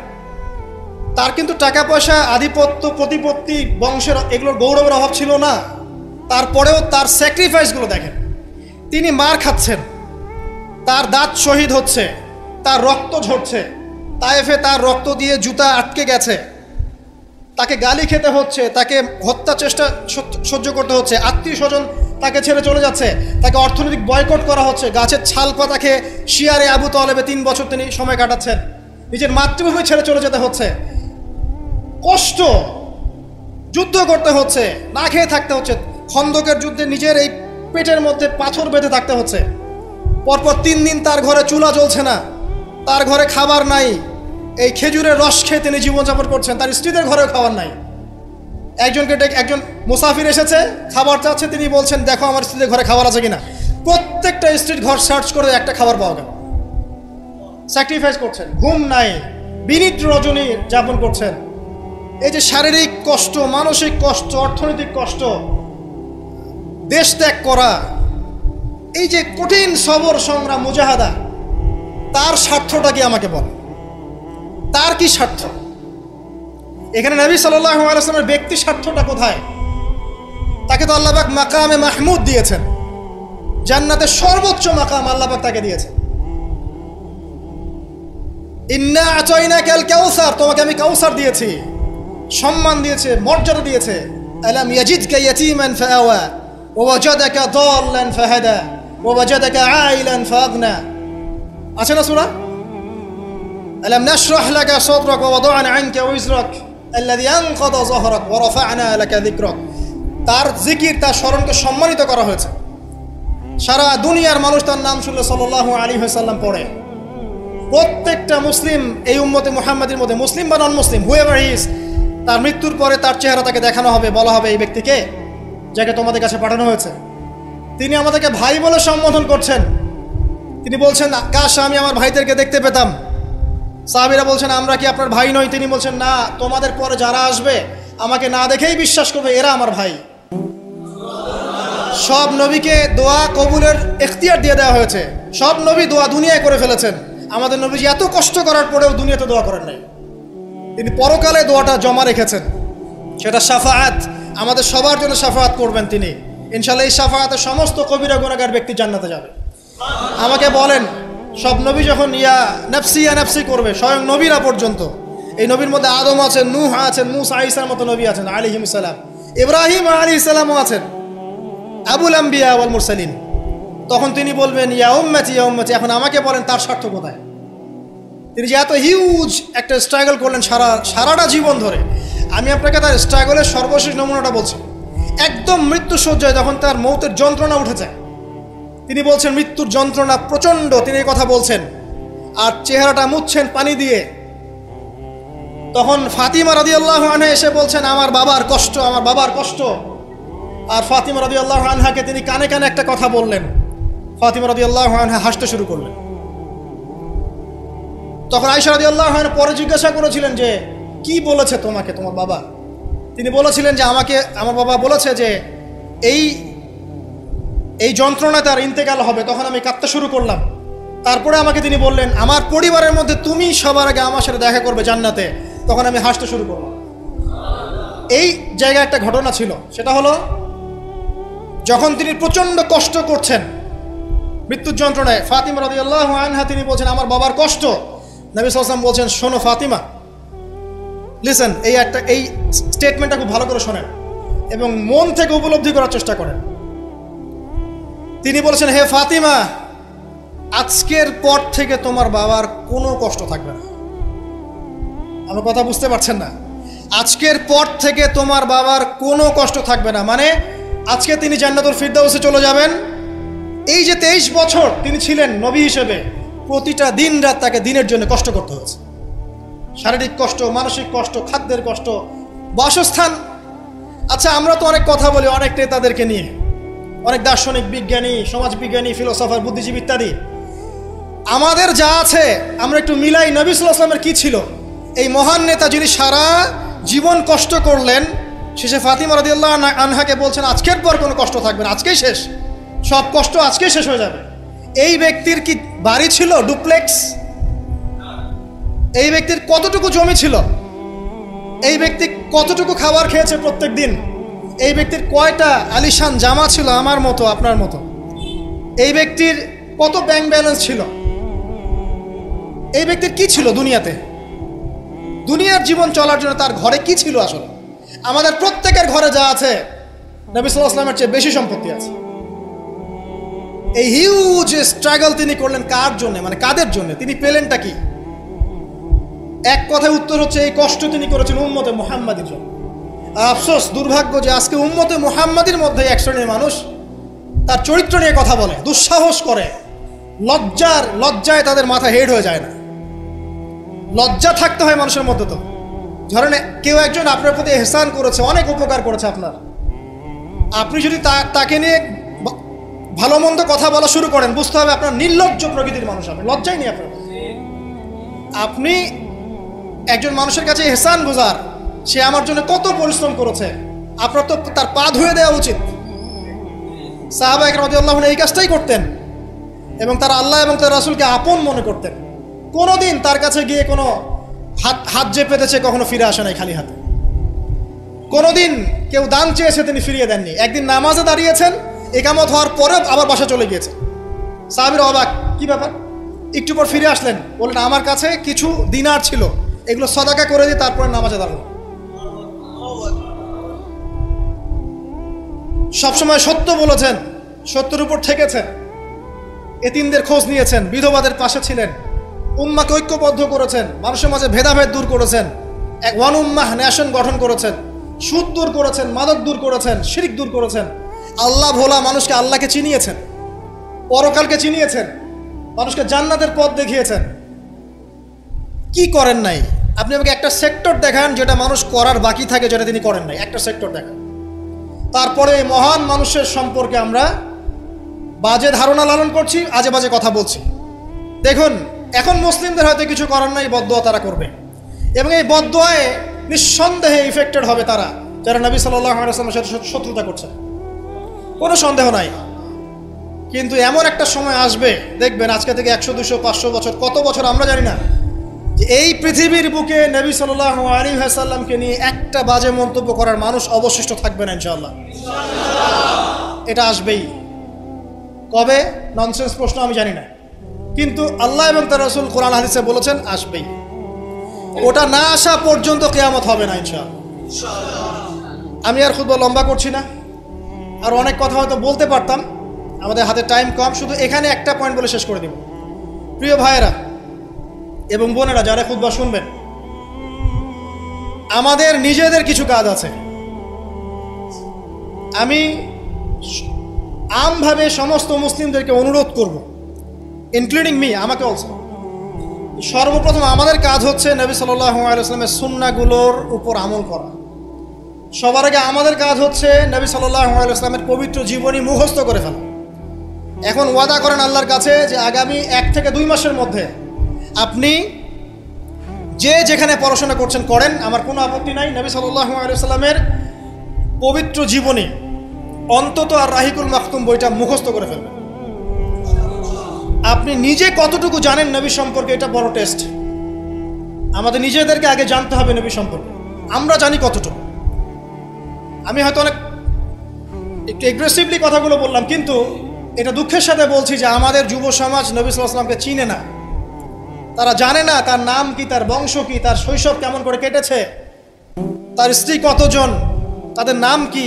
তার কিন্তু টাকা পয়সা, আধিপত্য, প্রতিপত্তি, বংশের এগুলোর গৌরবের অভাব ছিল না। তারপরেও তার স্যাক্রিফাইসগুলো দেখেন। তিনি মার খাচ্ছেন, তার দাঁত শহীদ হচ্ছে, তার রক্ত ঝরছে, তায়েফে তার রক্ত দিয়ে জুতা আটকে গেছে, তাকে গালি খেতে হচ্ছে, তাকে হত্যা চেষ্টা সহ্য করতে হচ্ছে, আত্মীয় স্বজন তাকে ছেড়ে চলে যাচ্ছে, তাকে অর্থনৈতিক বয়কট করা হচ্ছে, গাছের ছাল পাতা খেয়ে শিয়ারে আবু তালেবে 3 বছর তিনি সময় কাটাচ্ছেন, নিজের মাতৃভূমি ছেড়ে চলে যেতে হচ্ছে, কষ্ট, যুদ্ধ করতে হচ্ছে, না খেয়ে থাকতে হচ্ছে, খন্দকের যুদ্ধে নিজের এই পেটের মধ্যে পাথর বেঁধে থাকতে হচ্ছে, পরপর 3 দিন তার ঘরে চুলা জ্বলছে না, তার ঘরে খাবার নাই, এই খেজুরের রস খেয়ে তিনি জীবনযাপন করছেন, তার স্ত্রীদের ঘরেও খাবার নাই। একজন মুসাফির এসেছে, খাবার চাচ্ছে, তিনি বলছেন দেখো আমার স্ত্রীদের ঘরে খাবার আছে কিনা। প্রত্যেকটা স্ত্রীর ঘর সার্চ করে একটা খাবার পাওয়া গেল। স্যাক্রিফাইস করছেন, ঘুম নাই, বিনিদ্র রজনী যাপন করছেন। এই যে শারীরিক কষ্ট, মানসিক কষ্ট, অর্থনৈতিক কষ্ট, দেশ ত্যাগ করা, এই যে কঠিন সবর, সংগ্রাম, মুজাহাদা, তার স্বার্থটা কি আমাকে বল? তার কি স্বার্থ? এখানে নবী সাল্লাল্লাহু আলাইহি ওয়াসাল্লামের ব্যক্তি স্বার্থটা কোথায়? তাকে তো আল্লাহ পাক মাকামে মাহমুদ দিয়েছেন, জান্নাতের সর্বোচ্চ মাকাম আল্লাহ পাক তাকে দিয়েছেন। ইন্না আতাইনাকাল কাউসার, তোমাকে আমি কাউসার দিয়েছি, সম্মান দিয়েছে, মর্যাদা দিয়েছে। আলাম ইয়াজিদকা ইয়াতীমান ফাআওয়া ওয়া ওয়াজাদাকা দাল্লান ফাহাদা ওয়া ওয়াজাদাকা আইলান ফাগনা। আছে না সূরা? আলাম নাশরাহ লাকা সাদরাক ওয়া ওয়াদা'না আনকা ওয়িজরাক আল্লাযী আনকাযা যাহরাক ওয়া রাফা'না লাকা যিকরাক। তার জিকির, তার স্মরণকে সম্মানিত করা হয়েছে। সারা দুনিয়ার মানুষ তার নাম শুনলে সাল্লাল্লাহু আলাইহি ওয়াসাল্লাম পড়ে। প্রত্যেকটা মুসলিম এই উম্মতে মুহাম্মাদের মধ্যে, মুসলিম বা নন মুসলিম, হুয়েভার হি ইজ, তার মৃত্যুর পরে তার চেহারা তাকে দেখানো হবে, বলা হবে এই ব্যক্তিকে যাকে তোমাদের কাছে পাঠানো হয়েছে। তিনি আমাদেরকে ভাই বলে সম্বোধন করছেন। তিনি বলছেন, কাশ আমি আমার ভাইদেরকে দেখতে পেতাম। সাহাবীরা বলছেন, আমরা কি আপনার ভাই নই? তিনি বলছেন, না, তোমাদের পরে যারা আসবে আমাকে না দেখেই বিশ্বাস করবে এরা আমার ভাই। সব নবীকে দোয়া কবুলের এখতিয়ার দিয়ে দেওয়া হয়েছে। সব নবী দোয়া দুনিয়ায় করে ফেলেছেন। আমাদের নবীজি এত কষ্ট করার পরেও দুনিয়াতে দোয়া করেন নাই। তিনি পরকালে দোয়াটা জমা রেখেছেন, সেটা শাফাআত, আমাদের সবার জন্য শাফাআত করবেন তিনি ইনশাআল্লাহ। এই শাফাআতে সমস্ত কবিরা গুনাহগার ব্যক্তি জান্নাতে যাবে। আমাকে বলেন, সব নবী যখন ইয়া নাফসি করবে, স্বয়ং নবীরা পর্যন্ত, এই নবীর মধ্যে আদম আছেন, নূহ আছেন, মূসা ঈসার মতো নবী আছেন আলাইহিস সালাম, ইব্রাহিম আলাইহিস সালামও আছেন, আবুল আম্বিয়া ওয়াল মুরসালিন, তখন তিনি বলবেন ইয়া উম্মতি ইয়া উম্মতি। এখন আমাকে বলেন তার স্বার্থ কোথায়? তিনি যে এত হিউজ একটা স্ট্রাগল করলেন সারাটা জীবন ধরে। আমি আপনাকে তার স্ট্রাগলের সর্বশেষ নমুনাটা বলছি। একদম মৃত্যু সজ্জায় যখন তার মৌতের যন্ত্রণা উঠে যায়, তিনি বলছেন মৃত্যুর যন্ত্রণা প্রচণ্ড, তিনি এই কথা বলছেন আর চেহারাটা মুছছেন পানি দিয়ে। তখন ফাতিমা রাদিয়াল্লাহু আনহা এসে বলছেন, আমার বাবার কষ্ট, আমার বাবার কষ্ট। আর ফাতিমা রাদিয়াল্লাহু আনহাকে তিনি কানে কানে একটা কথা বললেন। ফাতিমা রাদিয়াল্লাহু আনহা হাসতে শুরু করলেন। তখন আয়েশা রাদিয়াল্লাহু আনহা পরে জিজ্ঞাসা করেছিলেন যে কি বলেছে তোমাকে তোমার বাবা? তিনি বলেছিলেন যে আমাকে আমার বাবা বলেছে যে এই যন্ত্রণা তার ইন্তেকাল হবে। তখন আমি কাঁদতে শুরু করলাম। তারপরে আমাকে তিনি বললেন, আমার পরিবারের মধ্যে তুমি সবার আগে আমার সাথে দেখা করবে জান্নাতে। তখন আমি হাসতে শুরু করলাম। এই জায়গায় একটা ঘটনা ছিল, সেটা হলো যখন তিনি প্রচণ্ড কষ্ট করছেন মৃত্যুর যন্ত্রণায়, ফাতিমা রাদিয়াল্লাহু আনহা তিনি বলছেন আমার বাবার কষ্ট। নবী সাল্লাল্লাহু আলাইহি ওয়াসাল্লাম বলছেন, শোনো ফাতিমা, লিসেন, এই স্টেটমেন্টটা খুব ভালো করে শোনেন এবং মন থেকে উপলব্ধি করার চেষ্টা করেন। তিনি বলেছেন, হে ফাতিমা, আজকের পর থেকে তোমার বাবার কোনো কষ্ট থাকবে না। আমার কথা বুঝতে পারছেন না? আজকের পর থেকে তোমার বাবার কোনো কষ্ট থাকবে না, মানে আজকে তিনি জান্নাতুল ফিরদাউসে চলে যাবেন। এই যে 23 বছর তিনি ছিলেন নবী হিসেবে, প্রতিটা দিন রাত তাকে দিনের জন্য কষ্ট করতে হয়েছে। শারীরিক কষ্ট, মানসিক কষ্ট, খাদ্যের কষ্ট, বাসস্থান। আচ্ছা, আমরা তো অনেক কথা বলি অনেক নেতাদেরকে নিয়ে, অনেক দার্শনিক, বিজ্ঞানী, সমাজবিজ্ঞানী, ফিলোসফার, বুদ্ধিজীবী ইত্যাদি। আমাদের যা আছে আমরা একটু মিলাই। নবী সাল্লাল্লাহু আলাইহি ওয়াসাল্লামের কি ছিল? এই মহান নেতা যিনি সারা জীবন কষ্ট করলেন, শেষে ফাতিমা রাদিয়াল্লাহু আনহাকে বলছেন আজকের পর কোনো কষ্ট থাকবে না, আজকেই শেষ, সব কষ্ট আজকেই শেষ হয়ে যাবে। এই ব্যক্তির কি বাড়ি ছিল ডুপ্লেক্স? এই ব্যক্তির কতটুকু জমি ছিল? এই ব্যক্তি কতটুকু খাবার খেয়েছে প্রত্যেক দিন? এই ব্যক্তির কয়টা আলিশান জামা ছিল আমার মতো আপনার মতো? এই ব্যক্তির কত ব্যাংক ব্যালেন্স ছিল? এই ব্যক্তির কি ছিল দুনিয়াতে? দুনিয়ার জীবন চলার জন্য তার ঘরে কি ছিল? আসলে আমাদের প্রত্যেকের ঘরে যা আছে, নবী সাল্লাল্লাহু আলাইহি ওয়াসাল্লামের চেয়ে বেশি সম্পত্তি আছে। এই হিউজ স্ট্রাগল তিনি করলেন কার জন্য, মানে কাদের জন্য? তিনি পেলেনটা কি? এক কথায় উত্তর হচ্ছে, এই কষ্ট তিনি করেছেন উম্মতে মুহাম্মাদির জন্য। আফসোস, দুর্ভাগ্য যে আজকে উম্মতে মুহাম্মাদির মধ্যে এক শ্রেণীর মানুষ তার চরিত্র নিয়ে কথা বলে, দুঃসাহস করে, লজ্জায় তাদের মাথা হেড হয়ে যায় না। লজ্জা থাকতে হয় মানুষের মধ্যে। তো ধরেন কেউ একজন আপনার প্রতি ইহসান করেছে, অনেক উপকার করেছে আপনার, আপনি যদি তাকে নিয়ে ভালো মন্দ কথা বলা শুরু করেন, বুঝতে হবে আপনার নির্লজ্জ প্রকৃতির মানুষ, আপনি লজ্জাই নেই আপনার। আপনি একজন মানুষের কাছে ইহসান গুজার, সে আমার জন্য কত পরিশ্রম করেছে, আপনার তো তার পা ধুয়ে দেওয়া উচিত। সাহাবা একরাম রাদিয়াল্লাহু আনহুম এই কাজটাই করতেন এবং তারা আল্লাহ এবং তার রাসূলকে আপন মনে করতেন। কোনোদিন তার কাছে গিয়ে কোনো হাত যে পেতেছে কখনো ফিরে আসে নাই খালি হাতে। কোনোদিন কেউ দান চেয়েছে তিনি ফিরিয়ে দেননি। একদিন নামাজে দাঁড়িয়েছেন, ইকামত হওয়ার পরে আবার বাসা চলে গিয়েছে। সাহাবীরা অবাক, কি ব্যাপার? একটু পর ফিরে আসলেন, বললেন আমার কাছে কিছু দিনার ছিল, এগুলো সদাকা করে দিয়ে তারপরে নামাজে দাঁড়ানো। সবসময় সত্য বলেছেন, সত্যের উপর ঠেকেছেন, এতিমদের খোঁজ নিয়েছেন, বিধবাদের পাশে ছিলেন, উম্মাকে ঐক্যবদ্ধ করেছেন, মানুষের মাঝে ভেদাভেদ দূর করেছেন, এক ওয়ান উম্মাহ ন্যাশন গঠন করেছেন, সুদ দূর করেছেন, মাদক দূর করেছেন, শিরক দূর করেছেন, আল্লাহ ভোলা মানুষকে আল্লাহকে চিনিয়েছেন, পরকালকে চিনিয়েছেন, মানুষকে জান্নাতের পথ দেখিয়েছেন। কি করেন নাই? আপনি আমাকে একটা সেক্টর দেখান যেটা মানুষ করার বাকি থাকে, যেটা তিনি করেন নাই, একটা সেক্টর দেখান। তারপরে এই মহান মানুষের সম্পর্কে আমরা বাজে ধারণা লালন করছি, আজে বাজে কথা বলছি। দেখুন, এখন মুসলিমদের হয়তো কিছু করার নাই, বদদোয়া তারা করবে, এবং এই বদদোয়ায় নিঃসন্দেহে ইফেক্টেড হবে তারা যারা নবী সাল্লাল্লাহু আলাইহি ওয়াসাল্লামের সাথে শত্রুতা করছে, কোনো সন্দেহ নাই। কিন্তু এমন একটা সময় আসবে, দেখবেন আজকে থেকে 100, 200, 500 বছর, কত বছর আমরা জানি না, যে এই পৃথিবীর বুকে নবী সাল্লাল্লাহু আলাইহি ওয়াসাল্লামকে নিয়ে একটা বাজে মন্তব্য করার মানুষ অবশিষ্ট থাকবে না ইনশাআল্লাহ। এটা আসবেই। কবে? ননসেন্স প্রশ্ন, আমি জানি না, কিন্তু আল্লাহ এবং তার রাসূল কোরআন হাদিসে বলেছেন আসবেই। ওটা না আসা পর্যন্ত কিয়ামত হবে না ইনশাআল্লাহ। আমি আর খুব লম্বা করছি না, আর অনেক কথা হয়তো বলতে পারতাম, আমাদের হাতে টাইম কম, শুধু এখানে একটা পয়েন্ট বলে শেষ করে দেব। প্রিয় ভাইয়েরা এবং বোনেরা যারা খুতবা শুনবেন, আমাদের নিজেদের কিছু কাজ আছে। আমি আমভাবে সমস্ত মুসলিমদেরকে অনুরোধ করব, ইনক্লুডিং মি, আমাকে অলসো। সর্বপ্রথম আমাদের কাজ হচ্ছে নবী সাল্লাল্লাহু আলাইহি ওয়াসাল্লামের সুন্নাহগুলোর উপর আমল করা। সবার আগে আমাদের কাজ হচ্ছে নবী সাল্লাল্লাহু আলাইহি ওয়াসাল্লামের পবিত্র জীবনী মুখস্থ করে ফেলা। এখন ওয়াদা করেন আল্লাহর কাছে যে আগামী 1 থেকে 2 মাসের মধ্যে আপনি যে যেখানে পড়াশোনা করছেন করেন, আমার কোনো আপত্তি নাই। নবী সাল্লাল্লাহু আলাইহি ওয়াসাল্লামের পবিত্র জীবনী অন্তত আর রাহিকুল মাখতুম বইটা মুখস্থ করে ফেলবেন। আপনি নিজে কতটুকু জানেন নবী সম্পর্কে, এটা বড় টেস্ট। আমাদের নিজেদেরকে আগে জানতে হবে নবী সম্পর্কে, আমরা জানি কতটুকু। আমি হয়তো অনেক একটু এগ্রেসিভলি কথাগুলো বললাম, কিন্তু এটা দুঃখের সাথে বলছি যে আমাদের যুব সমাজ নবী সাল্লাল্লাহু আলাইহি ওয়াসাল্লামকে চিনে না। তারা জানে না তার নাম কি, তার বংশ কি, তার শৈশব কেমন করে কেটেছে, তার স্ত্রী কতজন, তাদের নাম কি,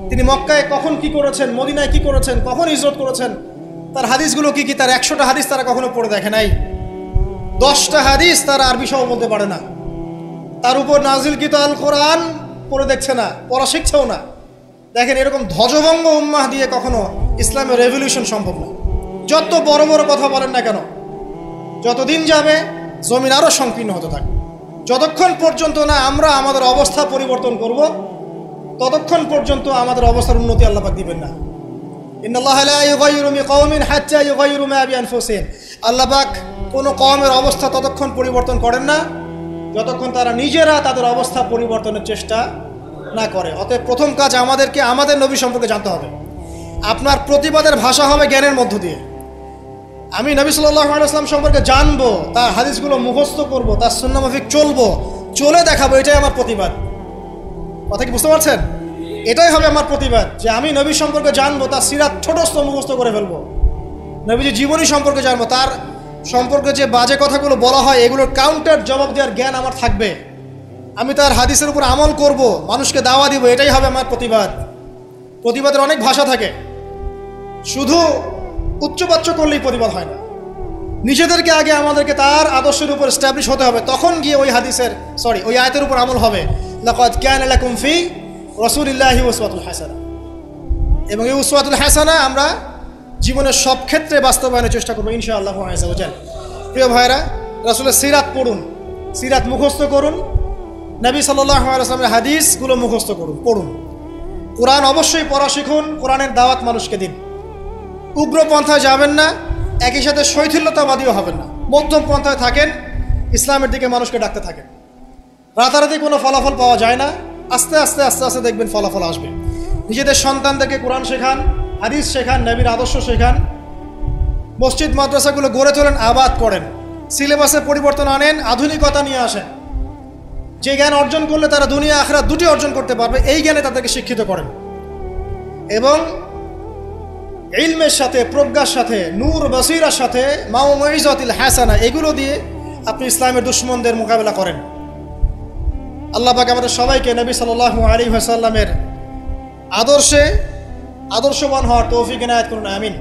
তিনি মক্কায় কখন কি করেছেন, মদিনায় কি করেছেন, কখন হিজরত করেছেন, তার হাদিসগুলো কি কি, তার 100টা হাদিস তারা কখনো পড়ে দেখে নাই, 10টা হাদিস তারা আরবি সহ বলতে পারে না, তার উপর নাজিলকৃত আল কোরআন পড়ে দেখছে না, পড়া শিখছেও না। দেখেন, এরকম ধ্বজভঙ্গ উম্মাহ দিয়ে কখনো ইসলামের রেভলিউশন সম্ভব না। যত বড় বড় কথা বলেন না কেন, যতদিন যাবে জমিন আরো সংকীর্ণ হতে থাকবে। যতক্ষণ পর্যন্ত না আমরা আমাদের অবস্থা পরিবর্তন করব, ততক্ষণ পর্যন্ত আমাদের অবস্থার উন্নতি আল্লাহ পাক দিবেন না। ইন্নাল্লাহা লা ইউগাইয়িরু বিকাওমিন হাত্তা ইউগাইয়িরু মা বিআনফুসিহিম। আল্লাহ পাক কোনো কওমের অবস্থা ততক্ষণ পরিবর্তন করেন না যতক্ষণ তারা নিজেরা তাদের অবস্থা পরিবর্তনের চেষ্টা না করে। অতএব প্রথম কাজ আমাদেরকে আমাদের নবী সম্পর্কে জানতে হবে। আপনার প্রতিবাদের ভাষা হবে জ্ঞানের মধ্য দিয়ে। আমি নবী সাল্লাল্লাহু আলাইহি ওয়াসাল্লাম সম্পর্কে জানবো, তার হাদিসগুলো মুখস্থ করব, তার সুন্নাহ মাফিক চলবো, চলে দেখাবো, এটাই আমার প্রতিবাদ। কথা কি বুঝতে পারছেন? এটাই হবে আমার প্রতিবাদ, যে আমি নবী সম্পর্কে জানবো, তার সিরাত ছোটস্থ মুখস্থ করে ফেলবো, নবীজির জীবনী সম্পর্কে জানবো, তার সম্পর্কে যে বাজে কথাগুলো বলা হয় এগুলোর কাউন্টার জবাব দেওয়ার জ্ঞান আমার থাকবে। আমি তার হাদিসের উপর আমল করব, মানুষকে দাওয়া দিব, এটাই হবে আমার প্রতিবাদ। প্রতিবাদের অনেক ভাষা থাকে, শুধু উচ্চবাচ্য করলেই প্রতিবাদ হয় না। নিজেদেরকে আগে আমাদেরকে তার আদর্শের উপর এস্টাবলিশ হতে হবে, তখন গিয়ে ওই আয়াতের উপর আমল হবে। লাকাদ কানা লাকুম ফি রাসূলিল্লাহি উসওয়াতুল হাসানাহ। এবং এই উসওয়াতুল হাসানাহ আমরা জীবনের সব ক্ষেত্রে বাস্তবায়নের চেষ্টা করবো ইনশাআল্লাহু আযজা ওয়া জাল। প্রিয় ভাইরা, রাসূলের সিরাত পড়ুন, সিরাত মুখস্থ করুন, নবী সাল্লাল্লাহু আলাইহি ওয়াসাল্লামের হাদিসগুলো মুখস্থ পড়ুন। কোরআন অবশ্যই পড়া শিখুন, কোরআনের দাওয়াত মানুষকে দিন। উগ্র পন্থায় যাবেন না, একই সাথে শৈথিল্যতাবাদীও হবেন না, মধ্যম পন্থায় থাকেন, ইসলামের দিকে মানুষকে ডাকতে থাকেন। রাতারাতি কোনো ফলাফল পাওয়া যায় না, আস্তে আস্তে আস্তে আস্তে দেখবেন ফলাফল আসবে। নিজেদের সন্তানদেরকে কোরআন শেখান, হাদিস শেখান, নবীর আদর্শ শেখান, মসজিদ মাদ্রাসাগুলো গড়ে তোলেন, আবাদ করেন, সিলেবাসে পরিবর্তন আনেন, আধুনিকতা নিয়ে আসেন। যে জ্ঞান অর্জন করলে তারা দুনিয়া আখিরাত দুটি অর্জন করতে পারবে, এই জ্ঞানে তাদেরকে শিক্ষিত করেন। এবং ইলমের সাথে, প্রজ্ঞার সাথে, নূর বসিরার সাথে, মাউইজাতুল হাসানা, এগুলো দিয়ে আপনি ইসলামের দুশমনদের মোকাবেলা করেন। আল্লাহ পাক আমাদের সবাইকে নবী সাল্লাল্লাহু আলাইহি ওয়াসাল্লামের আদর্শে আদর্শবান হওয়ার তৌফিক এনায়েত করুন, আমিন।